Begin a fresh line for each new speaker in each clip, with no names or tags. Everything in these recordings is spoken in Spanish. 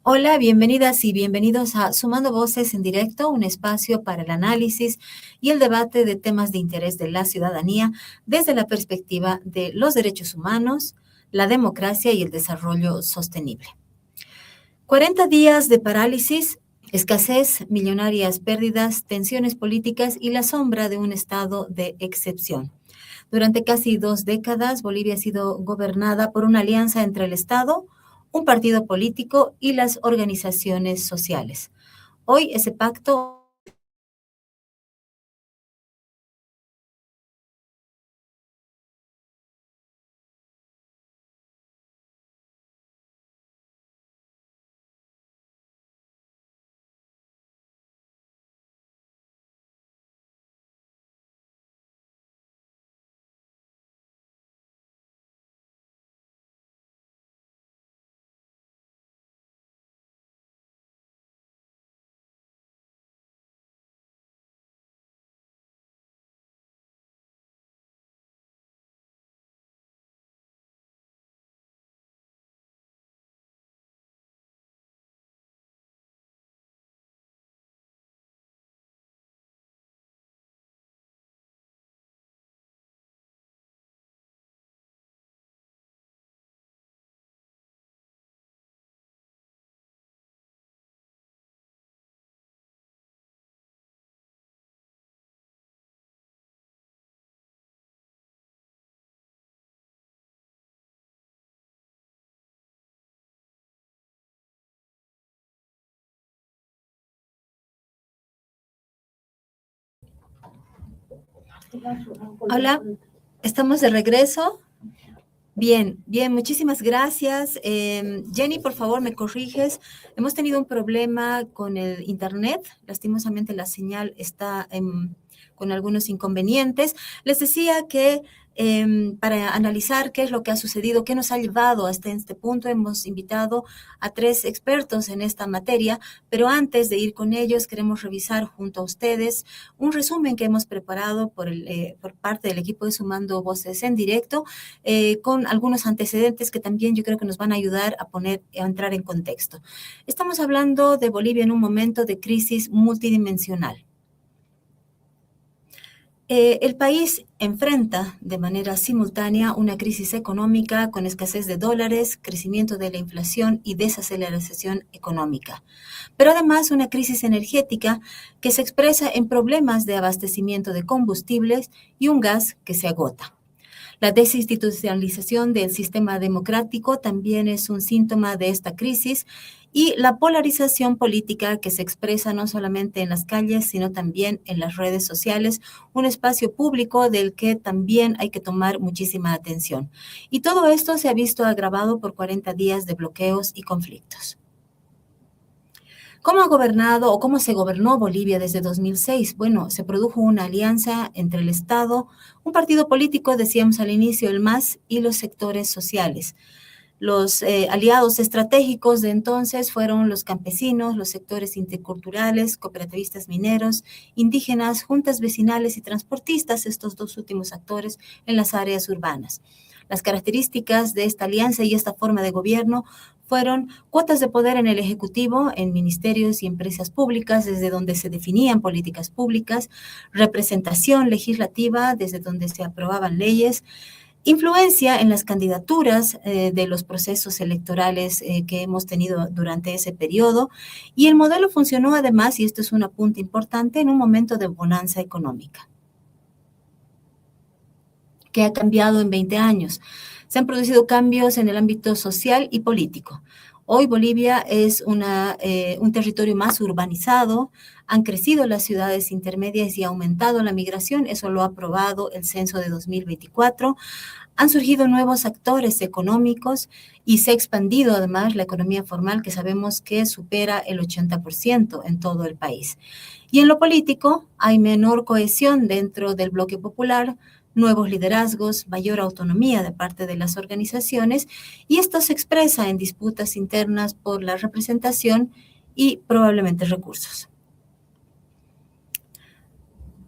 Hola, bienvenidas y bienvenidos a Sumando Voces en Directo, un espacio para el análisis y el debate de temas de interés de la ciudadanía desde la perspectiva de los derechos humanos, la democracia y el desarrollo sostenible. 40 días de parálisis, escasez, millonarias pérdidas, tensiones políticas y la sombra de un estado de excepción. Durante casi 2 décadas, Bolivia ha sido gobernada por una alianza entre el Estado, un partido político y las organizaciones sociales. Hoy ese pacto... Hola, estamos de regreso. Bien, bien, muchísimas gracias. Jenny, por favor, me corriges. Hemos tenido un problema con el internet. Lastimosamente la señal está con algunos inconvenientes. Les decía que para analizar qué es lo que ha sucedido, qué nos ha llevado hasta este punto, hemos invitado a 3 expertos en esta materia, pero antes de ir con ellos, queremos revisar junto a ustedes un resumen que hemos preparado por parte del equipo de Sumando Voces en Directo, con algunos antecedentes que también yo creo que nos van a ayudar a entrar en contexto. Estamos hablando de Bolivia en un momento de crisis multidimensional. El país enfrenta de manera simultánea una crisis económica con escasez de dólares, crecimiento de la inflación y desaceleración económica, pero además una crisis energética que se expresa en problemas de abastecimiento de combustibles y un gas que se agota. La desinstitucionalización del sistema democrático también es un síntoma de esta crisis y la polarización política que se expresa no solamente en las calles, sino también en las redes sociales, un espacio público del que también hay que tomar muchísima atención. Y todo esto se ha visto agravado por 40 días de bloqueos y conflictos. ¿Cómo ha gobernado o cómo se gobernó Bolivia desde 2006? Bueno, se produjo una alianza entre el Estado, un partido político, decíamos al inicio, el MAS, y los sectores sociales. Los aliados estratégicos de entonces fueron los campesinos, los sectores interculturales, cooperativistas mineros, indígenas, juntas vecinales y transportistas, estos 2 últimos actores en las áreas urbanas. Las características de esta alianza y esta forma de gobierno fueron cuotas de poder en el Ejecutivo, en ministerios y empresas públicas, desde donde se definían políticas públicas, representación legislativa, desde donde se aprobaban leyes, influencia en las candidaturas de los procesos electorales que hemos tenido durante ese periodo, y el modelo funcionó además, y esto es un apunte importante, en un momento de bonanza económica que ha cambiado en 20 años. Se han producido cambios en el ámbito social y político. Hoy Bolivia es un territorio más urbanizado, han crecido las ciudades intermedias y ha aumentado la migración, eso lo ha aprobado el censo de 2024. Han surgido nuevos actores económicos y se ha expandido además la economía formal, que sabemos que supera el 80% en todo el país. Y en lo político hay menor cohesión dentro del bloque popular, nuevos liderazgos, mayor autonomía de parte de las organizaciones, y esto se expresa en disputas internas por la representación y probablemente recursos.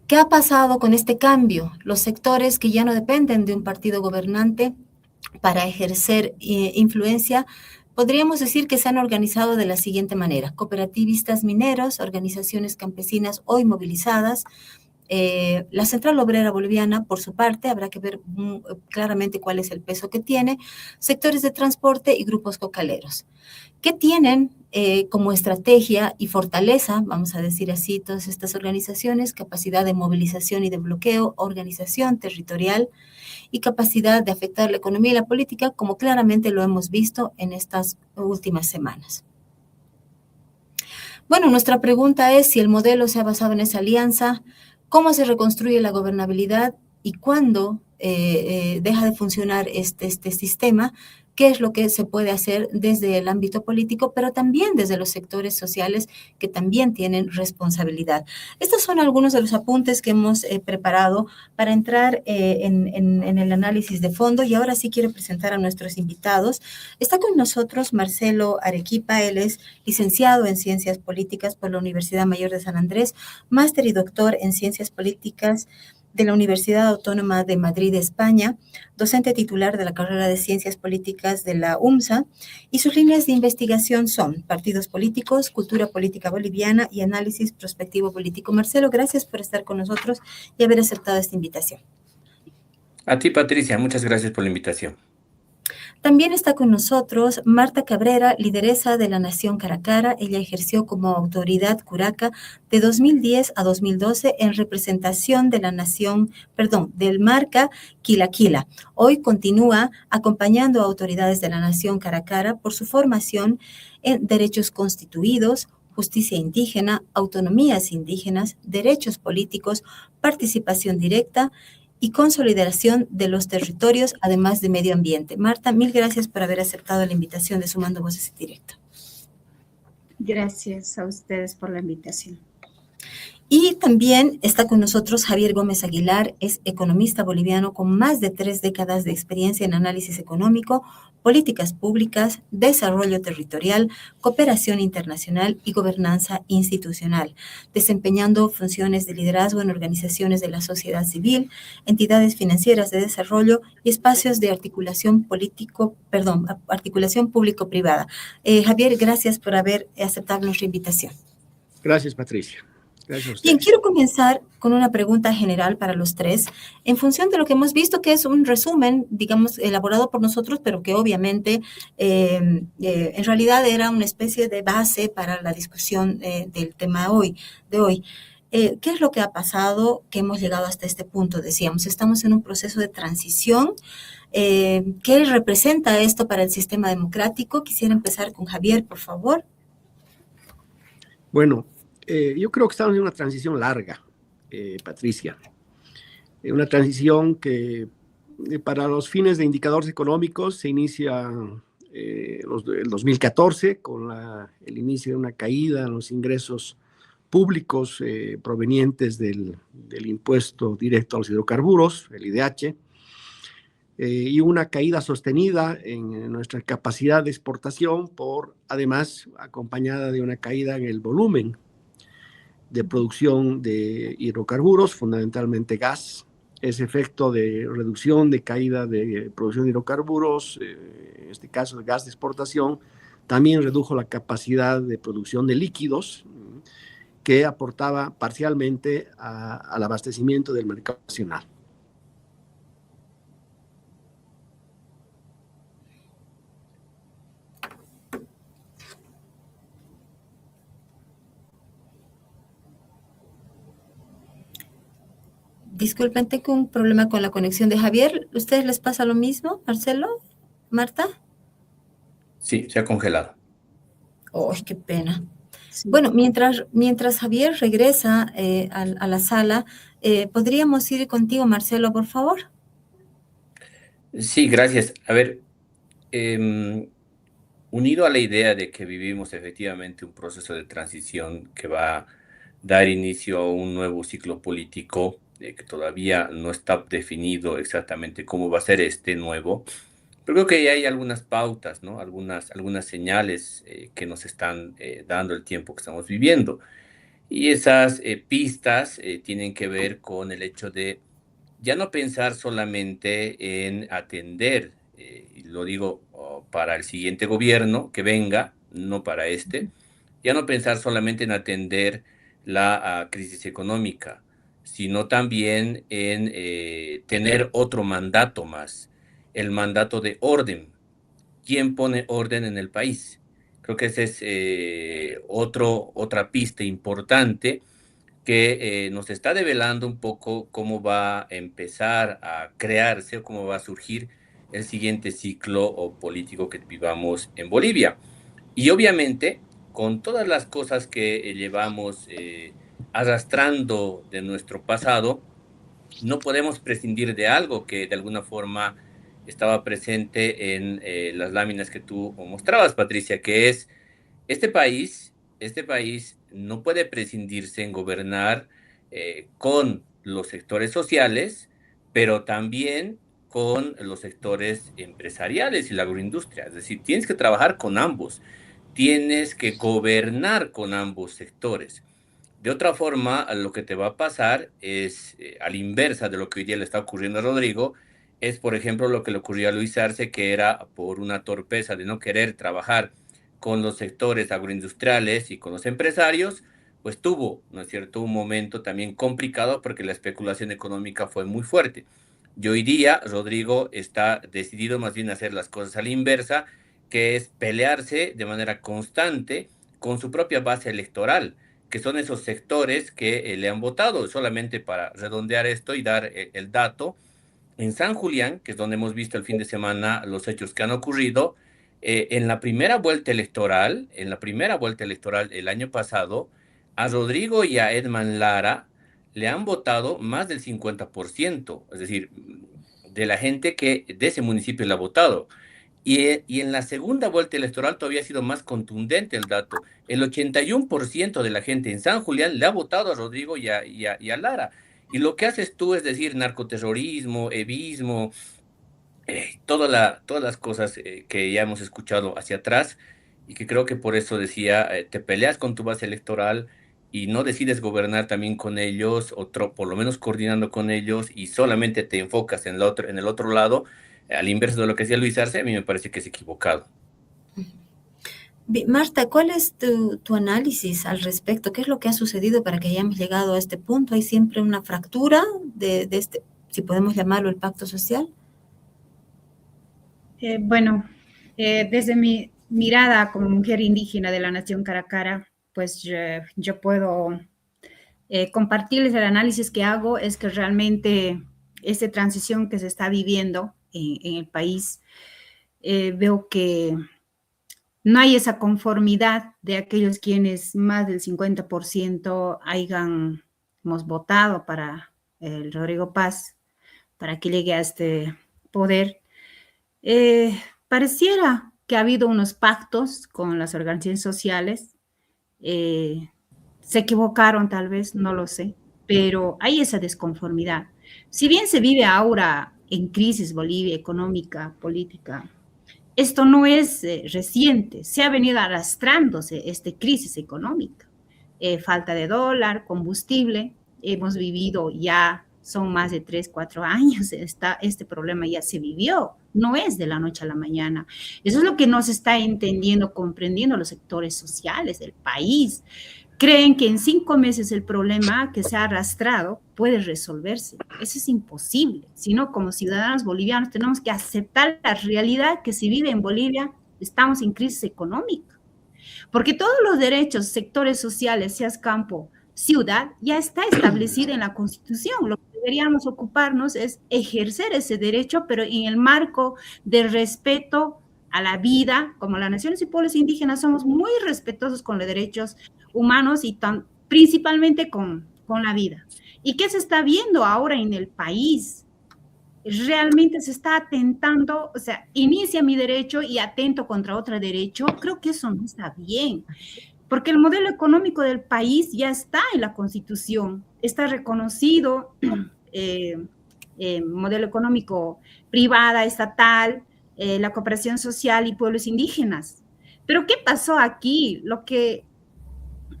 ¿Qué ha pasado con este cambio? Los sectores que ya no dependen de un partido gobernante para ejercer influencia, podríamos decir que se han organizado de la siguiente manera: cooperativistas mineros, organizaciones campesinas hoy movilizadas, la Central Obrera Boliviana, por su parte, habrá que ver claramente cuál es el peso que tiene, sectores de transporte y grupos cocaleros. ¿Qué tienen como estrategia y fortaleza, vamos a decir así, todas estas organizaciones? Capacidad de movilización y de bloqueo, organización territorial y capacidad de afectar la economía y la política, como claramente lo hemos visto en estas últimas semanas. Bueno, nuestra pregunta es si el modelo se ha basado en esa alianza, cómo se reconstruye la gobernabilidad y cuándo deja de funcionar este sistema, qué es lo que se puede hacer desde el ámbito político, pero también desde los sectores sociales que también tienen responsabilidad. Estos son algunos de los apuntes que hemos preparado para entrar en el análisis de fondo, y ahora sí quiero presentar a nuestros invitados. Está con nosotros Marcelo Arequipa. Él es licenciado en Ciencias Políticas por la Universidad Mayor de San Andrés, máster y doctor en Ciencias Políticas de la Universidad Autónoma de Madrid, España, docente titular de la carrera de Ciencias Políticas de la UMSA, y sus líneas de investigación son partidos políticos, cultura política boliviana y análisis prospectivo político. Marcelo, gracias por estar con nosotros y haber aceptado esta invitación.
A ti, Patricia, muchas gracias por la invitación.
También está con nosotros Marta Cabrera, lideresa de la Nación Caracara. Ella ejerció como autoridad curaca de 2010 a 2012 en representación de la Nación, del Marca Quilaquila. Hoy continúa acompañando a autoridades de la Nación Caracara por su formación en derechos constituidos, justicia indígena, autonomías indígenas, derechos políticos, participación directa y consolidación de los territorios, además de medio ambiente. Marta, mil gracias por haber aceptado la invitación de Sumando Voces en Directo.
Gracias a ustedes por la invitación.
Y también está con nosotros Javier Gómez Aguilar, es economista boliviano con más de 3 décadas de experiencia en análisis económico, políticas públicas, desarrollo territorial, cooperación internacional y gobernanza institucional, desempeñando funciones de liderazgo en organizaciones de la sociedad civil, entidades financieras de desarrollo y espacios de articulación público-privada. Javier, gracias por haber aceptado nuestra invitación.
Gracias, Patricia.
Bien, quiero comenzar con una pregunta general para los tres, en función de lo que hemos visto, que es un resumen, digamos, elaborado por nosotros, pero que obviamente en realidad era una especie de base para la discusión del tema de hoy. ¿Qué es lo que ha pasado que hemos llegado hasta este punto? Decíamos, estamos en un proceso de transición. ¿Qué representa esto para el sistema democrático? Quisiera empezar con Javier, por favor.
Bueno, yo creo que estamos en una transición larga, Patricia. Una transición que para los fines de indicadores económicos se inicia el 2014 con el inicio de una caída en los ingresos públicos provenientes del impuesto directo a los hidrocarburos, el IDH, y una caída sostenida en nuestra capacidad de exportación, además acompañada de una caída en el volumen de producción de hidrocarburos, fundamentalmente gas. Ese efecto de reducción, de caída de producción de hidrocarburos, en este caso de gas de exportación, también redujo la capacidad de producción de líquidos, que aportaba parcialmente al abastecimiento del mercado nacional.
Disculpen, tengo un problema con la conexión de Javier. ¿Ustedes les pasa lo mismo, Marcelo? ¿Marta?
Sí, se ha congelado.
¡Ay, qué pena! Sí. Bueno, mientras Javier regresa a la sala, ¿podríamos ir contigo, Marcelo, por favor?
Sí, gracias. A ver, unido a la idea de que vivimos efectivamente un proceso de transición que va a dar inicio a un nuevo ciclo político, que todavía no está definido exactamente cómo va a ser este nuevo, pero creo que ya hay algunas pautas, ¿no? Algunas señales que nos están dando el tiempo que estamos viviendo. Y esas pistas tienen que ver con el hecho de ya no pensar solamente en atender, y lo digo para el siguiente gobierno que venga, no para este, ya no pensar solamente en atender la crisis económica, sino también en tener otro mandato más, el mandato de orden. ¿Quién pone orden en el país? Creo que esa es otra pista importante que nos está develando un poco cómo va a empezar a crearse o cómo va a surgir el siguiente ciclo o político que vivamos en Bolivia. Y obviamente, con todas las cosas que llevamos arrastrando de nuestro pasado, no podemos prescindir de algo que de alguna forma estaba presente en las láminas que tú mostrabas, Patricia, que es este país no puede prescindirse en gobernar con los sectores sociales, pero también con los sectores empresariales y la agroindustria. Es decir, tienes que trabajar con ambos, tienes que gobernar con ambos sectores. De otra forma, lo que te va a pasar es, a la inversa de lo que hoy día le está ocurriendo a Rodrigo, es, por ejemplo, lo que le ocurrió a Luis Arce, que era por una torpeza de no querer trabajar con los sectores agroindustriales y con los empresarios, pues tuvo, ¿no es cierto?, un momento también complicado porque la especulación económica fue muy fuerte. Y hoy día Rodrigo está decidido más bien a hacer las cosas a la inversa, que es pelearse de manera constante con su propia base electoral, que son esos sectores que le han votado. Solamente para redondear esto y dar el dato, en San Julián, que es donde hemos visto el fin de semana los hechos que han ocurrido, en la primera vuelta electoral el año pasado, a Rodrigo y a Edman Lara le han votado más del 50%, es decir, de la gente que de ese municipio le ha votado. Y en la segunda vuelta electoral todavía ha sido más contundente el dato. El 81% de la gente en San Julián le ha votado a Rodrigo y a Lara. Y lo que haces tú es decir narcoterrorismo, evismo, todas las cosas que ya hemos escuchado hacia atrás, y que creo que por eso decía, te peleas con tu base electoral y no decides gobernar también con ellos, por lo menos coordinando con ellos, y solamente te enfocas en el otro lado, al inverso de lo que decía Luis Arce. A mí me parece que es equivocado.
Marta, ¿cuál es tu análisis al respecto? ¿Qué es lo que ha sucedido para que hayamos llegado a este punto? ¿Hay siempre una fractura de este, si podemos llamarlo, el pacto social?
Bueno, desde mi mirada como mujer indígena de la nación Caracara, pues yo puedo compartirles el análisis que hago. Es que realmente esta transición que se está viviendo en el país, veo que no hay esa conformidad de aquellos quienes más del 50% hemos votado para el Rodrigo Paz, para que llegue a este poder. Pareciera que ha habido unos pactos con las organizaciones sociales. Se equivocaron tal vez, no lo sé, pero hay esa desconformidad. Si bien se vive ahora en crisis Bolivia económica, política, esto no es reciente, se ha venido arrastrándose esta crisis económica. Falta de dólar, combustible, hemos vivido ya, son más de 3, 4 años, este problema ya se vivió, no es de la noche a la mañana. Eso es lo que no se está entendiendo, comprendiendo los sectores sociales del país. Creen que en 5 meses el problema que se ha arrastrado puede resolverse. Eso es imposible. Sino, como ciudadanos bolivianos tenemos que aceptar la realidad que se vive en Bolivia. Estamos en crisis económica. Porque todos los derechos, sectores sociales, seas campo, ciudad, ya está establecido en la Constitución. Lo que deberíamos ocuparnos es ejercer ese derecho, pero en el marco de respeto a la vida. Como las naciones y pueblos indígenas somos muy respetuosos con los derechos humanos y principalmente con la vida. ¿Y qué se está viendo ahora en el país? Realmente se está atentando, o sea, inicia mi derecho y atento contra otro derecho. Creo que eso no está bien, porque el modelo económico del país ya está en la Constitución, está reconocido, modelo económico privada, estatal, la cooperación social y pueblos indígenas. Pero ¿qué pasó aquí? Lo que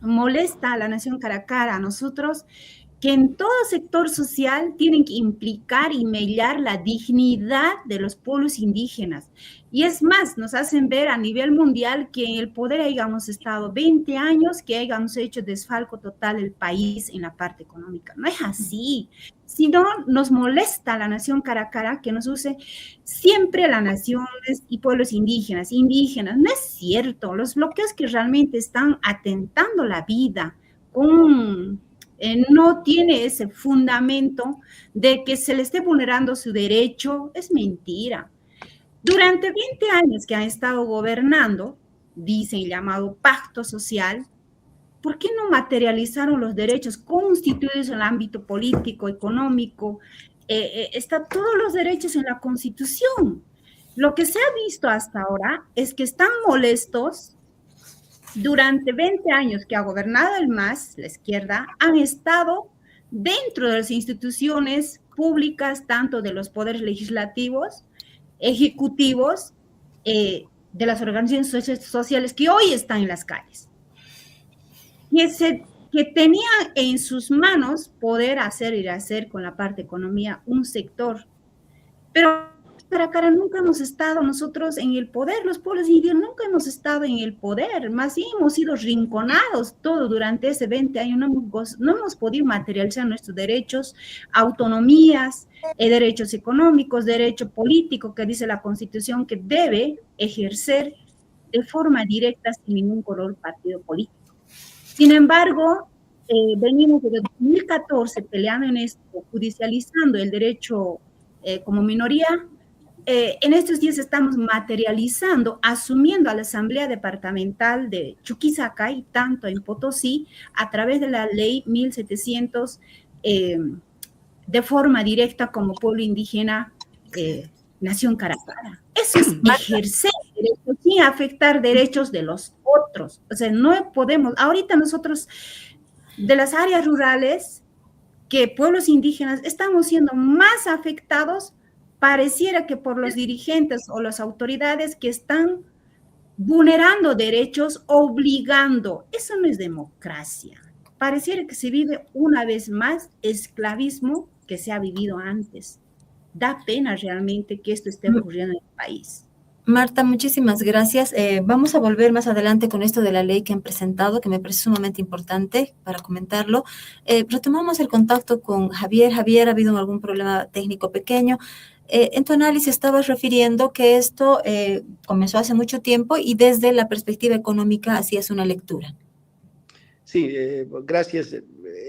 molesta a la nación Caracara, a nosotros, que en todo sector social tienen que implicar y mellar la dignidad de los pueblos indígenas. Y es más, nos hacen ver a nivel mundial que en el poder hayamos estado 20 años, que hayamos hecho desfalco total del país en la parte económica. No es así. Si no, nos molesta la nación Caracara que nos use siempre las naciones y pueblos indígenas. No es cierto. Los bloqueos que realmente están atentando la vida con no tiene ese fundamento de que se le esté vulnerando su derecho, es mentira. Durante 20 años que han estado gobernando, dicen llamado pacto social, ¿por qué no materializaron los derechos constituidos en el ámbito político, económico? Están todos los derechos en la Constitución. Lo que se ha visto hasta ahora es que están molestos. Durante 20 años que ha gobernado el MAS, la izquierda, han estado dentro de las instituciones públicas, tanto de los poderes legislativos, ejecutivos, de las organizaciones sociales que hoy están en las calles. Que tenían en sus manos poder hacer y hacer con la parte economía un sector. Pero Caracara nunca hemos estado nosotros en el poder, los pueblos indígenas nunca hemos estado en el poder, más bien hemos sido rinconados todo durante ese 20 años, no hemos podido materializar nuestros derechos, autonomías, derechos económicos, derecho político que dice la Constitución que debe ejercer de forma directa sin ningún color partido político. Sin embargo, venimos desde 2014 peleando en esto, judicializando el derecho como minoría. En estos días estamos materializando, asumiendo a la Asamblea Departamental de Chuquisaca, tanto en Potosí, a través de la ley 1700, de forma directa como pueblo indígena, Nación Caracara. Eso es ejercer derechos sin afectar derechos de los otros. O sea, no podemos, ahorita nosotros, de las áreas rurales, que pueblos indígenas estamos siendo más afectados, pareciera que por los dirigentes o las autoridades que están vulnerando derechos, obligando. Eso no es democracia. Pareciera que se vive una vez más esclavismo que se ha vivido antes. Da pena realmente que esto esté ocurriendo en el país.
Marta, muchísimas gracias. Vamos a volver más adelante con esto de la ley que han presentado, que me parece sumamente importante para comentarlo. Retomamos el contacto con Javier. Javier, ¿ha habido algún problema técnico pequeño? En tu análisis estabas refiriendo que esto comenzó hace mucho tiempo y desde la perspectiva económica hacías una lectura.
Sí, gracias.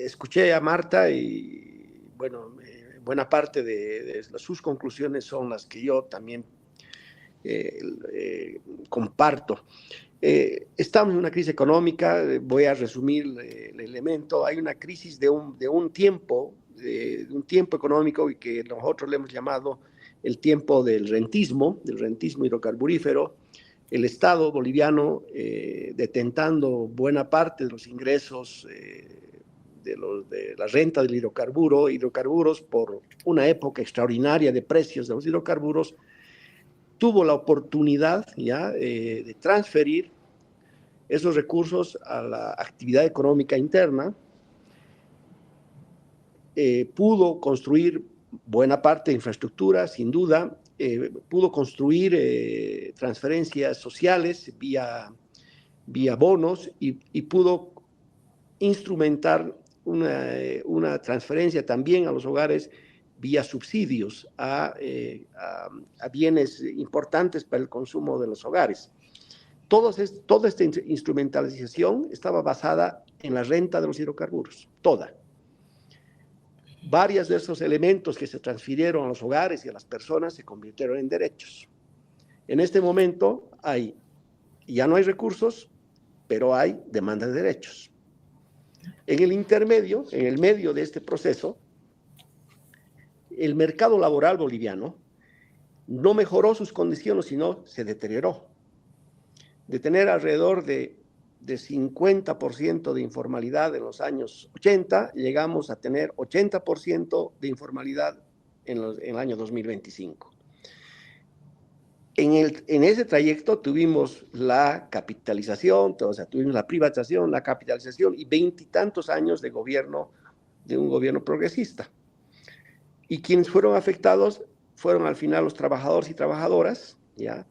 Escuché a Marta y, bueno, buena parte de sus conclusiones son las que yo también comparto. Estamos en una crisis económica, voy a resumir el elemento. Hay una crisis de un tiempo económico y que nosotros le hemos llamado el tiempo del rentismo hidrocarburífero. El Estado boliviano detentando buena parte de los ingresos de la renta del hidrocarburos por una época extraordinaria de precios de los hidrocarburos, tuvo la oportunidad ya de transferir esos recursos a la actividad económica interna, pudo construir buena parte de infraestructura, sin duda, pudo construir transferencias sociales vía bonos y pudo instrumentar una transferencia también a los hogares vía subsidios a bienes importantes para el consumo de los hogares. Toda esta instrumentalización estaba basada en la renta de los hidrocarburos, toda. Varios de esos elementos que se transfirieron a los hogares y a las personas se convirtieron en derechos. En este momento ya no hay recursos, pero hay demanda de derechos. En el medio de este proceso, el mercado laboral boliviano no mejoró sus condiciones, sino se deterioró. De tener alrededor de 50% de informalidad en los años 80, llegamos a tener 80% de informalidad en el año 2025. En ese trayecto tuvimos la capitalización, o sea, tuvimos la privatización, la capitalización y 20 y tantos años de gobierno de un gobierno progresista. Y quienes fueron afectados fueron al final los trabajadores y trabajadoras, ¿ya?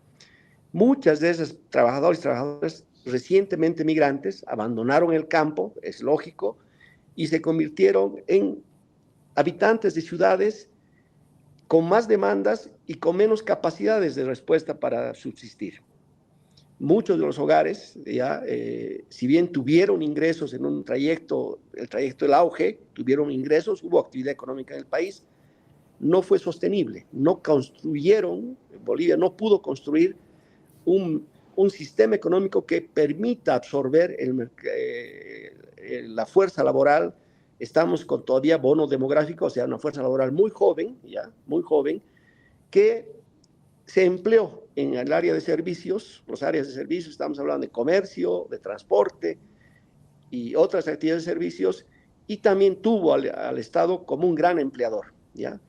Muchas de esas trabajadores y trabajadoras recientemente migrantes abandonaron el campo, es lógico, y se convirtieron en habitantes de ciudades con más demandas y con menos capacidades de respuesta para subsistir. Muchos de los hogares, ya, si bien tuvieron ingresos en un trayecto, el trayecto del auge, tuvieron ingresos, hubo actividad económica en el país, no fue sostenible, no construyeron, Bolivia no pudo construir un sistema económico que permita absorber la fuerza laboral. Estamos con todavía bono demográfico, o sea, una fuerza laboral muy joven, ya, muy joven, que se empleó en el área de servicios, los áreas de servicios, estamos hablando de comercio, de transporte y otras actividades de servicios, y también tuvo al Estado como un gran empleador, ¿ya?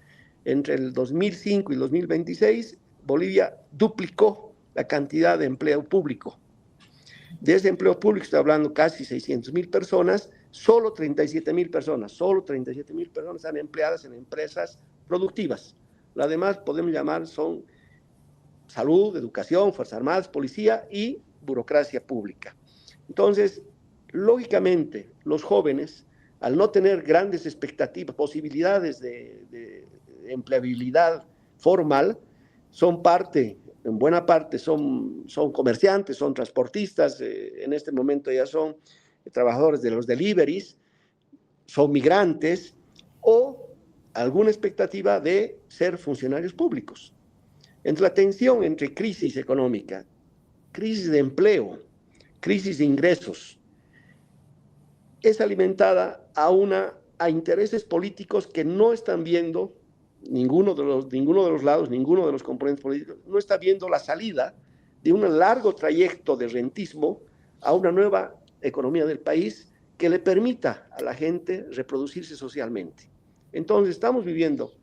Entre el 2005 y el 2026, Bolivia duplicó la cantidad de empleo público. De ese empleo público, estoy hablando casi 600,000 personas, solo 37,000 personas están empleadas en empresas productivas. Las demás podemos llamar son salud, educación, Fuerzas Armadas, policía y burocracia pública. Entonces, lógicamente, los jóvenes, al no tener grandes expectativas, posibilidades de empleabilidad formal, son parte, en buena parte, son comerciantes, son transportistas, en este momento ya son trabajadores de los deliveries, son migrantes o alguna expectativa de ser funcionarios públicos. Entre la tensión entre crisis económica, crisis de empleo, crisis de ingresos, es alimentada a intereses políticos que no están viendo ninguno de los lados, ninguno de los componentes políticos, no está viendo la salida de un largo trayecto de rentismo a una nueva economía del país que le permita a la gente reproducirse socialmente. Entonces estamos viviendo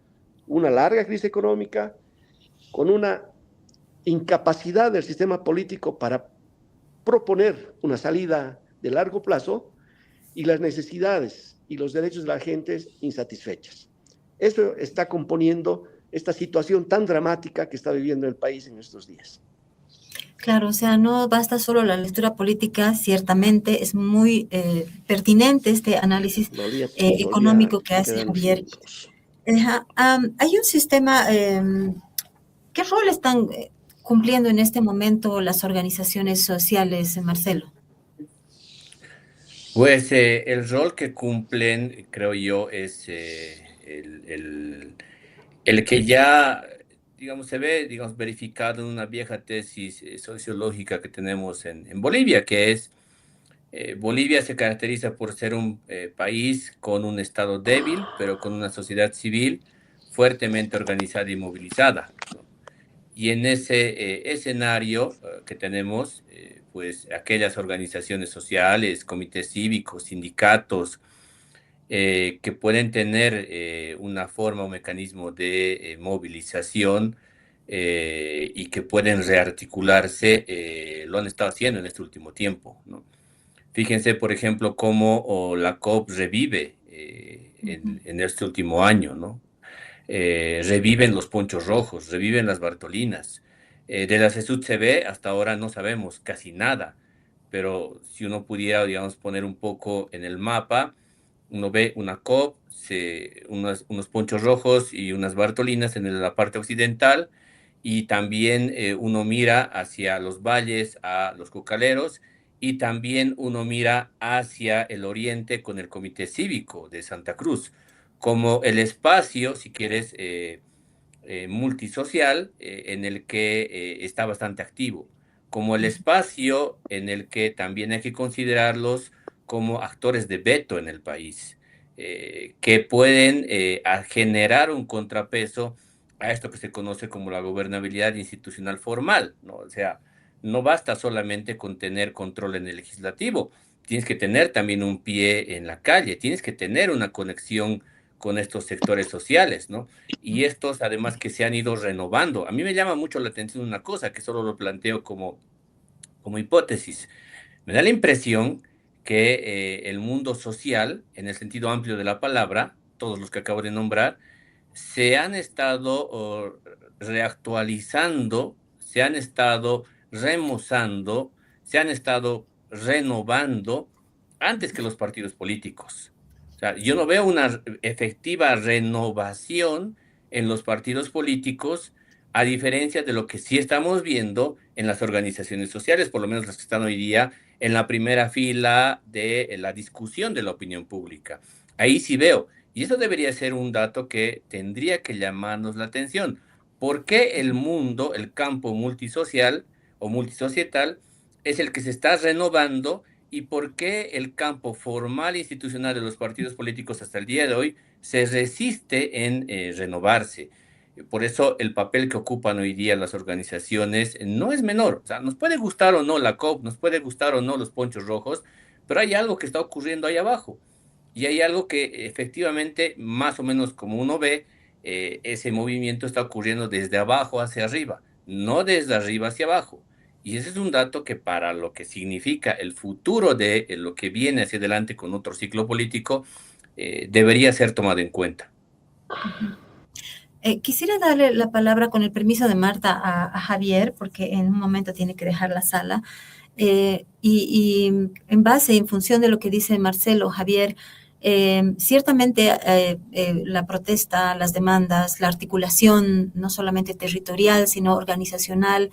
una larga crisis económica con una incapacidad del sistema político para proponer una salida de largo plazo y las necesidades y los derechos de la gente insatisfechas. Eso está componiendo esta situación tan dramática que está viviendo el país en estos días.
Claro, o sea, no basta solo la lectura política, ciertamente es muy pertinente este análisis económico que hace Javier. Hay un sistema, ¿qué rol están cumpliendo en este momento las organizaciones sociales, Marcelo?
Pues el rol que cumplen, creo yo, es el que ya, digamos, se ve, digamos, verificado en una vieja tesis sociológica que tenemos en Bolivia, que es Bolivia se caracteriza por ser un país con un Estado débil, pero con una sociedad civil fuertemente organizada y movilizada, ¿no? Y en ese escenario que tenemos, pues aquellas organizaciones sociales, comités cívicos, sindicatos, que pueden tener una forma o mecanismo de movilización y que pueden rearticularse, lo han estado haciendo en este último tiempo, ¿no? Fíjense, por ejemplo, cómo la COP revive en este último año, ¿no? Reviven los ponchos rojos, reviven las Bartolinas. De la CESUD-CB hasta ahora no sabemos casi nada, pero si uno pudiera, digamos, poner un poco en el mapa, uno ve una COP, unos ponchos rojos y unas Bartolinas en la parte occidental, y también uno mira hacia los valles, a los cocaleros, y también uno mira hacia el oriente con el Comité Cívico de Santa Cruz, como el espacio, si quieres, multisocial en el que está bastante activo, como el espacio en el que también hay que considerarlos como actores de veto en el país, que pueden generar un contrapeso a esto que se conoce como la gobernabilidad institucional formal, ¿no? O sea, no basta solamente con tener control en el legislativo, tienes que tener también un pie en la calle, tienes que tener una conexión con estos sectores sociales, ¿no? Y estos, además, que se han ido renovando. A mí me llama mucho la atención una cosa, que solo lo planteo como hipótesis. Me da la impresión que el mundo social, en el sentido amplio de la palabra, todos los que acabo de nombrar, se han estado reactualizando, se han estado remozando, se han estado renovando antes que los partidos políticos. O sea, yo no veo una efectiva renovación en los partidos políticos, a diferencia de lo que sí estamos viendo en las organizaciones sociales, por lo menos las que están hoy día en la primera fila de la discusión de la opinión pública. Ahí sí veo, y eso debería ser un dato que tendría que llamarnos la atención. ¿Por qué el mundo, el campo multisocial o multisocietal, es el que se está renovando y por qué el campo formal e institucional de los partidos políticos hasta el día de hoy se resiste en renovarse? Por eso el papel que ocupan hoy día las organizaciones no es menor. O sea, nos puede gustar o no la COP, nos puede gustar o no los ponchos rojos, pero hay algo que está ocurriendo ahí abajo. Y hay algo que efectivamente, más o menos como uno ve, ese movimiento está ocurriendo desde abajo hacia arriba, no desde arriba hacia abajo. Y ese es un dato que para lo que significa el futuro de lo que viene hacia adelante con otro ciclo político, debería ser tomado en cuenta.
Quisiera darle la palabra, con el permiso de Marta, a Javier, porque en un momento tiene que dejar la sala. Y en base, en función de lo que dice Marcelo, Javier, ciertamente la protesta, las demandas, la articulación, no solamente territorial, sino organizacional,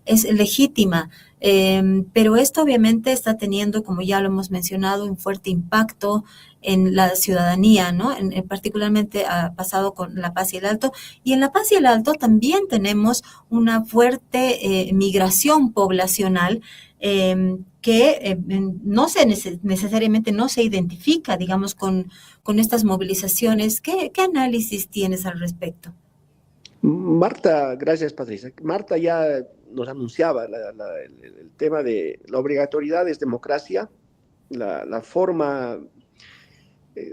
es legítima, pero esto obviamente está teniendo, como ya lo hemos mencionado, un fuerte impacto en la ciudadanía, ¿no? Particularmente ha pasado con La Paz y el Alto, y en La Paz y el Alto también tenemos una fuerte migración poblacional que no se necesariamente no se identifica, digamos, con estas movilizaciones. ¿Qué análisis tienes al respecto?
Marta, gracias Patricia. Marta ya nos anunciaba el tema de la obligatoriedad es democracia, la forma,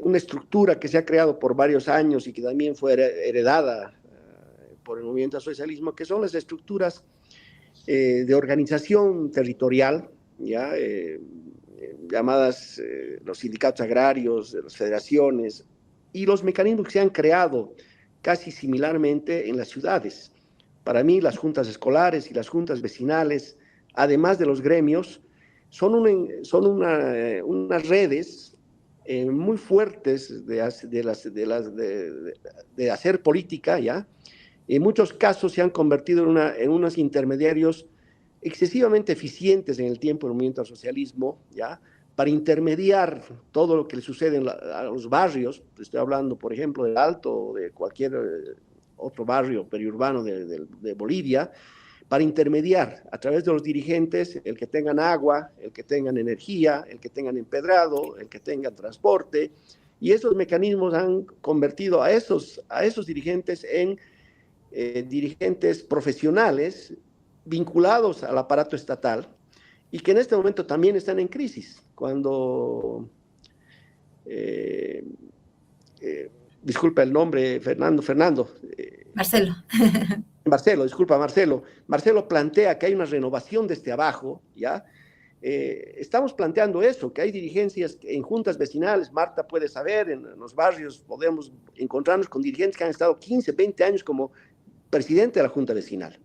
una estructura que se ha creado por varios años y que también fue heredada por el movimiento al socialismo, que son las estructuras de organización territorial, ¿ya? Llamadas los sindicatos agrarios, las federaciones, y los mecanismos que se han creado casi similarmente en las ciudades. Para mí, las juntas escolares y las juntas vecinales, además de los gremios, son unas redes muy fuertes de hacer política, ¿ya? En muchos casos se han convertido en unos intermediarios excesivamente eficientes en el tiempo del movimiento al socialismo, ¿ya? Para intermediar todo lo que le sucede a los barrios. Estoy hablando, por ejemplo, del Alto o de cualquier otro barrio periurbano de Bolivia, para intermediar a través de los dirigentes, el que tengan agua, el que tengan energía, el que tengan empedrado, el que tengan transporte, y esos mecanismos han convertido a esos dirigentes en dirigentes profesionales vinculados al aparato estatal y que en este momento también están en crisis. Cuando, disculpa el nombre,
Marcelo.
Marcelo plantea que hay una renovación desde abajo, ¿ya? Estamos planteando eso, que hay dirigencias en juntas vecinales. Marta puede saber, en los barrios podemos encontrarnos con dirigentes que han estado 15, 20 años como presidente de la junta vecinal,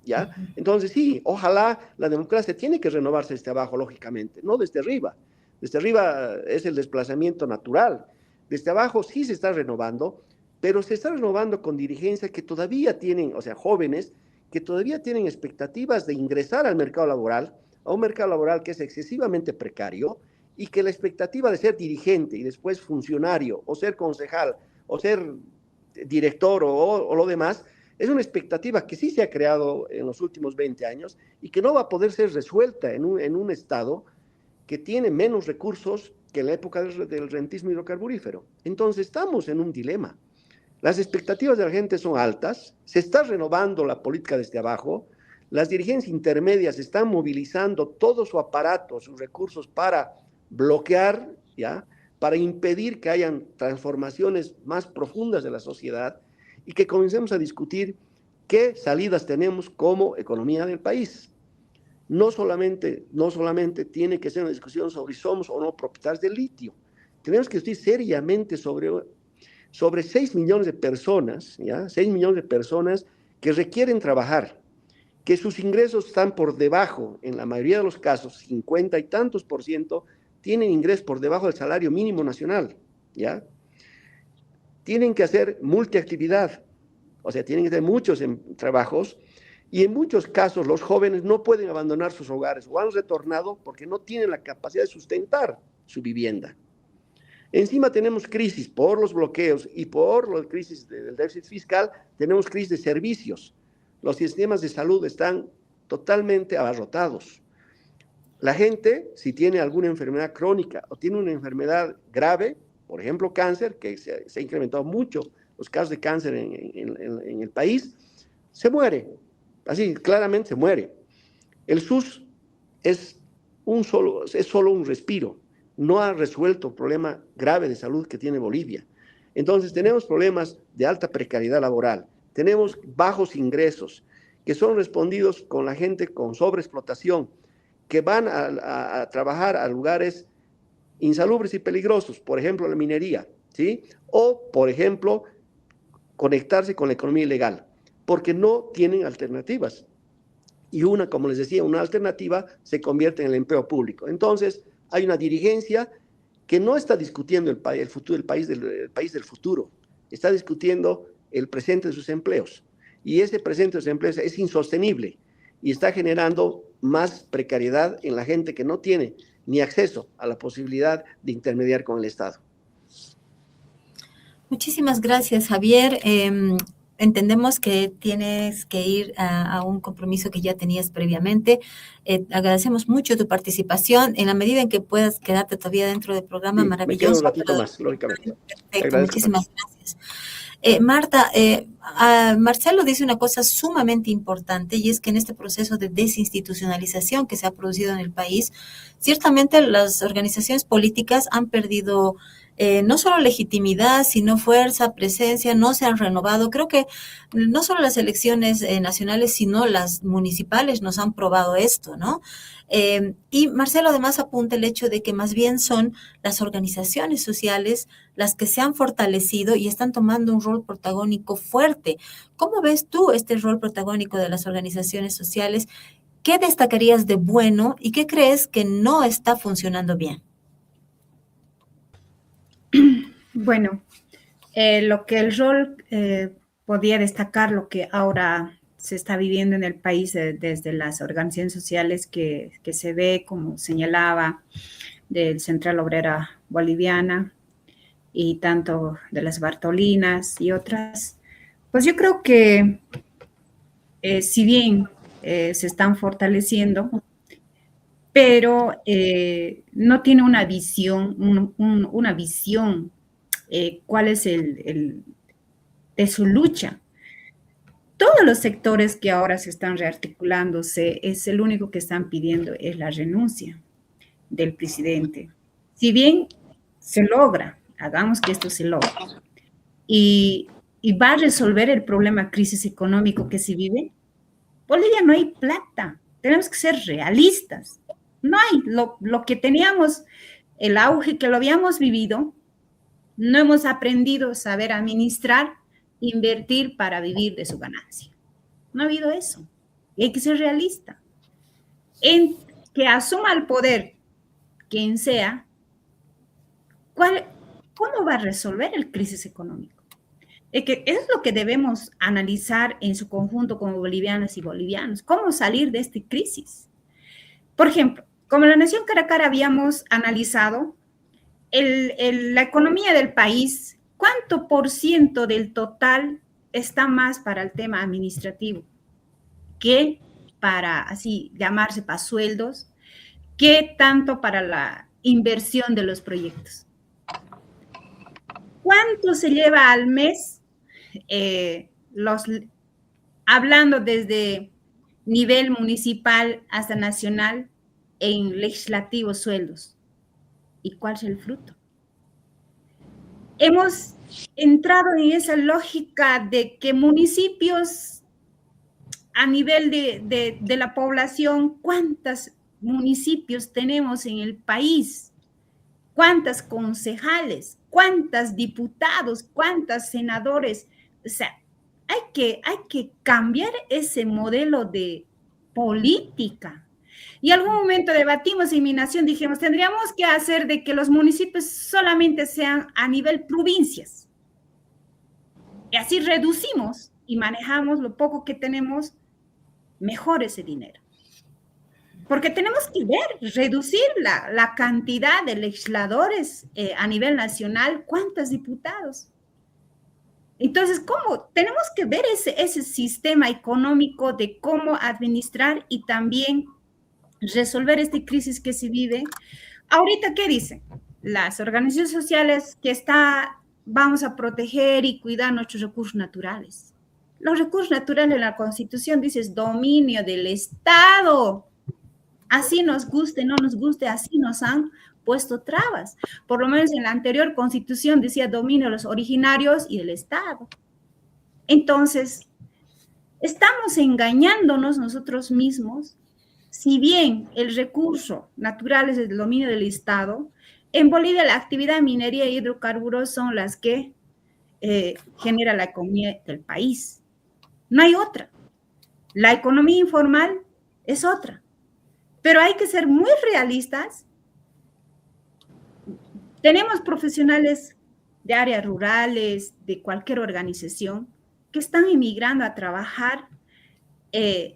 ¿ya? Entonces sí, ojalá la democracia tiene que renovarse desde abajo, lógicamente, no desde arriba. Desde arriba es el desplazamiento natural. Desde abajo sí se está renovando, pero se está renovando con dirigencias que todavía tienen, o sea, jóvenes, que todavía tienen expectativas de ingresar al mercado laboral, a un mercado laboral que es excesivamente precario, y que la expectativa de ser dirigente y después funcionario, o ser concejal, o ser director o lo demás, es una expectativa que sí se ha creado en los últimos 20 años y que no va a poder ser resuelta en un Estado que tiene menos recursos que en la época del rentismo hidrocarburífero. Entonces estamos en un dilema. Las expectativas de la gente son altas, se está renovando la política desde abajo, las dirigencias intermedias están movilizando todo su aparato, sus recursos para bloquear, ¿ya? Para impedir que hayan transformaciones más profundas de la sociedad y que comencemos a discutir qué salidas tenemos como economía del país. no solamente tiene que ser una discusión sobre si somos o no propietarios del litio. Tenemos que discutir seriamente sobre 6 millones de personas, ¿ya? 6 millones de personas que requieren trabajar, que sus ingresos están por debajo, en la mayoría de los casos, 50 y tantos % tienen ingresos por debajo del salario mínimo nacional, ¿ya? Tienen que hacer multiactividad, o sea, tienen que hacer muchos trabajos, y en muchos casos los jóvenes no pueden abandonar sus hogares o han retornado porque no tienen la capacidad de sustentar su vivienda. Encima tenemos crisis por los bloqueos y por la crisis del déficit fiscal, tenemos crisis de servicios. Los sistemas de salud están totalmente abarrotados. La gente, si tiene alguna enfermedad crónica o tiene una enfermedad grave, por ejemplo cáncer, que se ha incrementado mucho los casos de cáncer en el país, se muere. Así, claramente se muere. El SUS es solo un respiro. No ha resuelto el problema grave de salud que tiene Bolivia. Entonces, tenemos problemas de alta precariedad laboral, tenemos bajos ingresos, que son respondidos con la gente con sobreexplotación, que van a trabajar a lugares insalubres y peligrosos, por ejemplo, la minería, ¿sí? O, por ejemplo, conectarse con la economía ilegal, porque no tienen alternativas. Y como les decía, una alternativa se convierte en el empleo público. Entonces, hay una dirigencia que no está discutiendo el futuro del país del futuro, está discutiendo el presente de sus empleos. Y ese presente de sus empleos es insostenible y está generando más precariedad en la gente que no tiene ni acceso a la posibilidad de intermediar con el Estado.
Muchísimas gracias, Javier. Entendemos que tienes que ir a un compromiso que ya tenías previamente. Agradecemos mucho tu participación. En la medida en que puedas quedarte todavía dentro del programa,
Sí,
maravilloso.
me quedo un ratito más, lógicamente.
Perfecto, muchísimas gracias. Marta, Marcelo dice una cosa sumamente importante, y es que en este proceso de desinstitucionalización que se ha producido en el país, ciertamente las organizaciones políticas han perdido no solo legitimidad, sino fuerza, presencia, no se han renovado. Creo que no solo las elecciones nacionales, sino las municipales nos han probado esto, ¿no? Y Marcelo además apunta el hecho de que más bien son las organizaciones sociales las que se han fortalecido y están tomando un rol protagónico fuerte. ¿Cómo ves tú este rol protagónico de las organizaciones sociales? ¿Qué destacarías de bueno y qué crees que no está funcionando bien?
Bueno, lo que el rol podía destacar, lo que ahora se está viviendo en el país desde las organizaciones sociales que se ve, como señalaba, del Central Obrera Boliviana y tanto de las Bartolinas y otras, pues yo creo que si bien se están fortaleciendo, pero no tiene una visión, una visión cuál es de su lucha. Todos los sectores que ahora se están rearticulándose, es el único que están pidiendo es la renuncia del presidente. Si bien se logra, hagamos que esto se logre, y va a resolver el problema crisis económico que se vive, Bolivia no hay plata, tenemos que ser realistas. No hay lo que teníamos, el auge que lo habíamos vivido, no hemos aprendido a saber administrar, invertir para vivir de su ganancia. No ha habido eso. Y hay que ser realista. En que asuma el poder quien sea, ¿cómo va a resolver el crisis económico? Eso es lo que debemos analizar en su conjunto como bolivianas y bolivianos. ¿Cómo salir de esta crisis? Por ejemplo, como la Nación Caracara habíamos analizado, la economía del país, ¿cuánto % del total está más para el tema administrativo que para, así llamarse, para sueldos, que tanto para la inversión de los proyectos? ¿Cuánto se lleva al mes, hablando desde nivel municipal hasta nacional, en legislativos sueldos? ¿Y cuál es el fruto? Hemos entrado en esa lógica de que municipios a nivel de la población, ¿cuántos municipios tenemos en el país? ¿Cuántas concejales? ¿Cuántos diputados? ¿Cuántos senadores? O sea, hay que cambiar ese modelo de política. Y en algún momento debatimos en mi nación, dijimos, tendríamos que hacer de que los municipios solamente sean a nivel provincias. Y así reducimos y manejamos lo poco que tenemos, mejor ese dinero. Porque tenemos que ver, reducir la cantidad de legisladores a nivel nacional, cuántos diputados. Entonces, ¿cómo? Tenemos que ver ese sistema económico de cómo administrar y también resolver esta crisis que se vive. Ahorita, ¿qué dicen? Las organizaciones sociales que vamos a proteger y cuidar nuestros recursos naturales. Los recursos naturales en la Constitución dice es dominio del Estado. Así nos guste, no nos guste, así nos han puesto trabas. Por lo menos en la anterior Constitución decía dominio de los originarios y del Estado. Entonces, estamos engañándonos nosotros mismos. Si bien el recurso natural es el dominio del Estado, en Bolivia la actividad de minería y hidrocarburos son las que genera la economía del país. No hay otra. La economía informal es otra. Pero hay que ser muy realistas. Tenemos profesionales de áreas rurales, de cualquier organización, que están emigrando a trabajar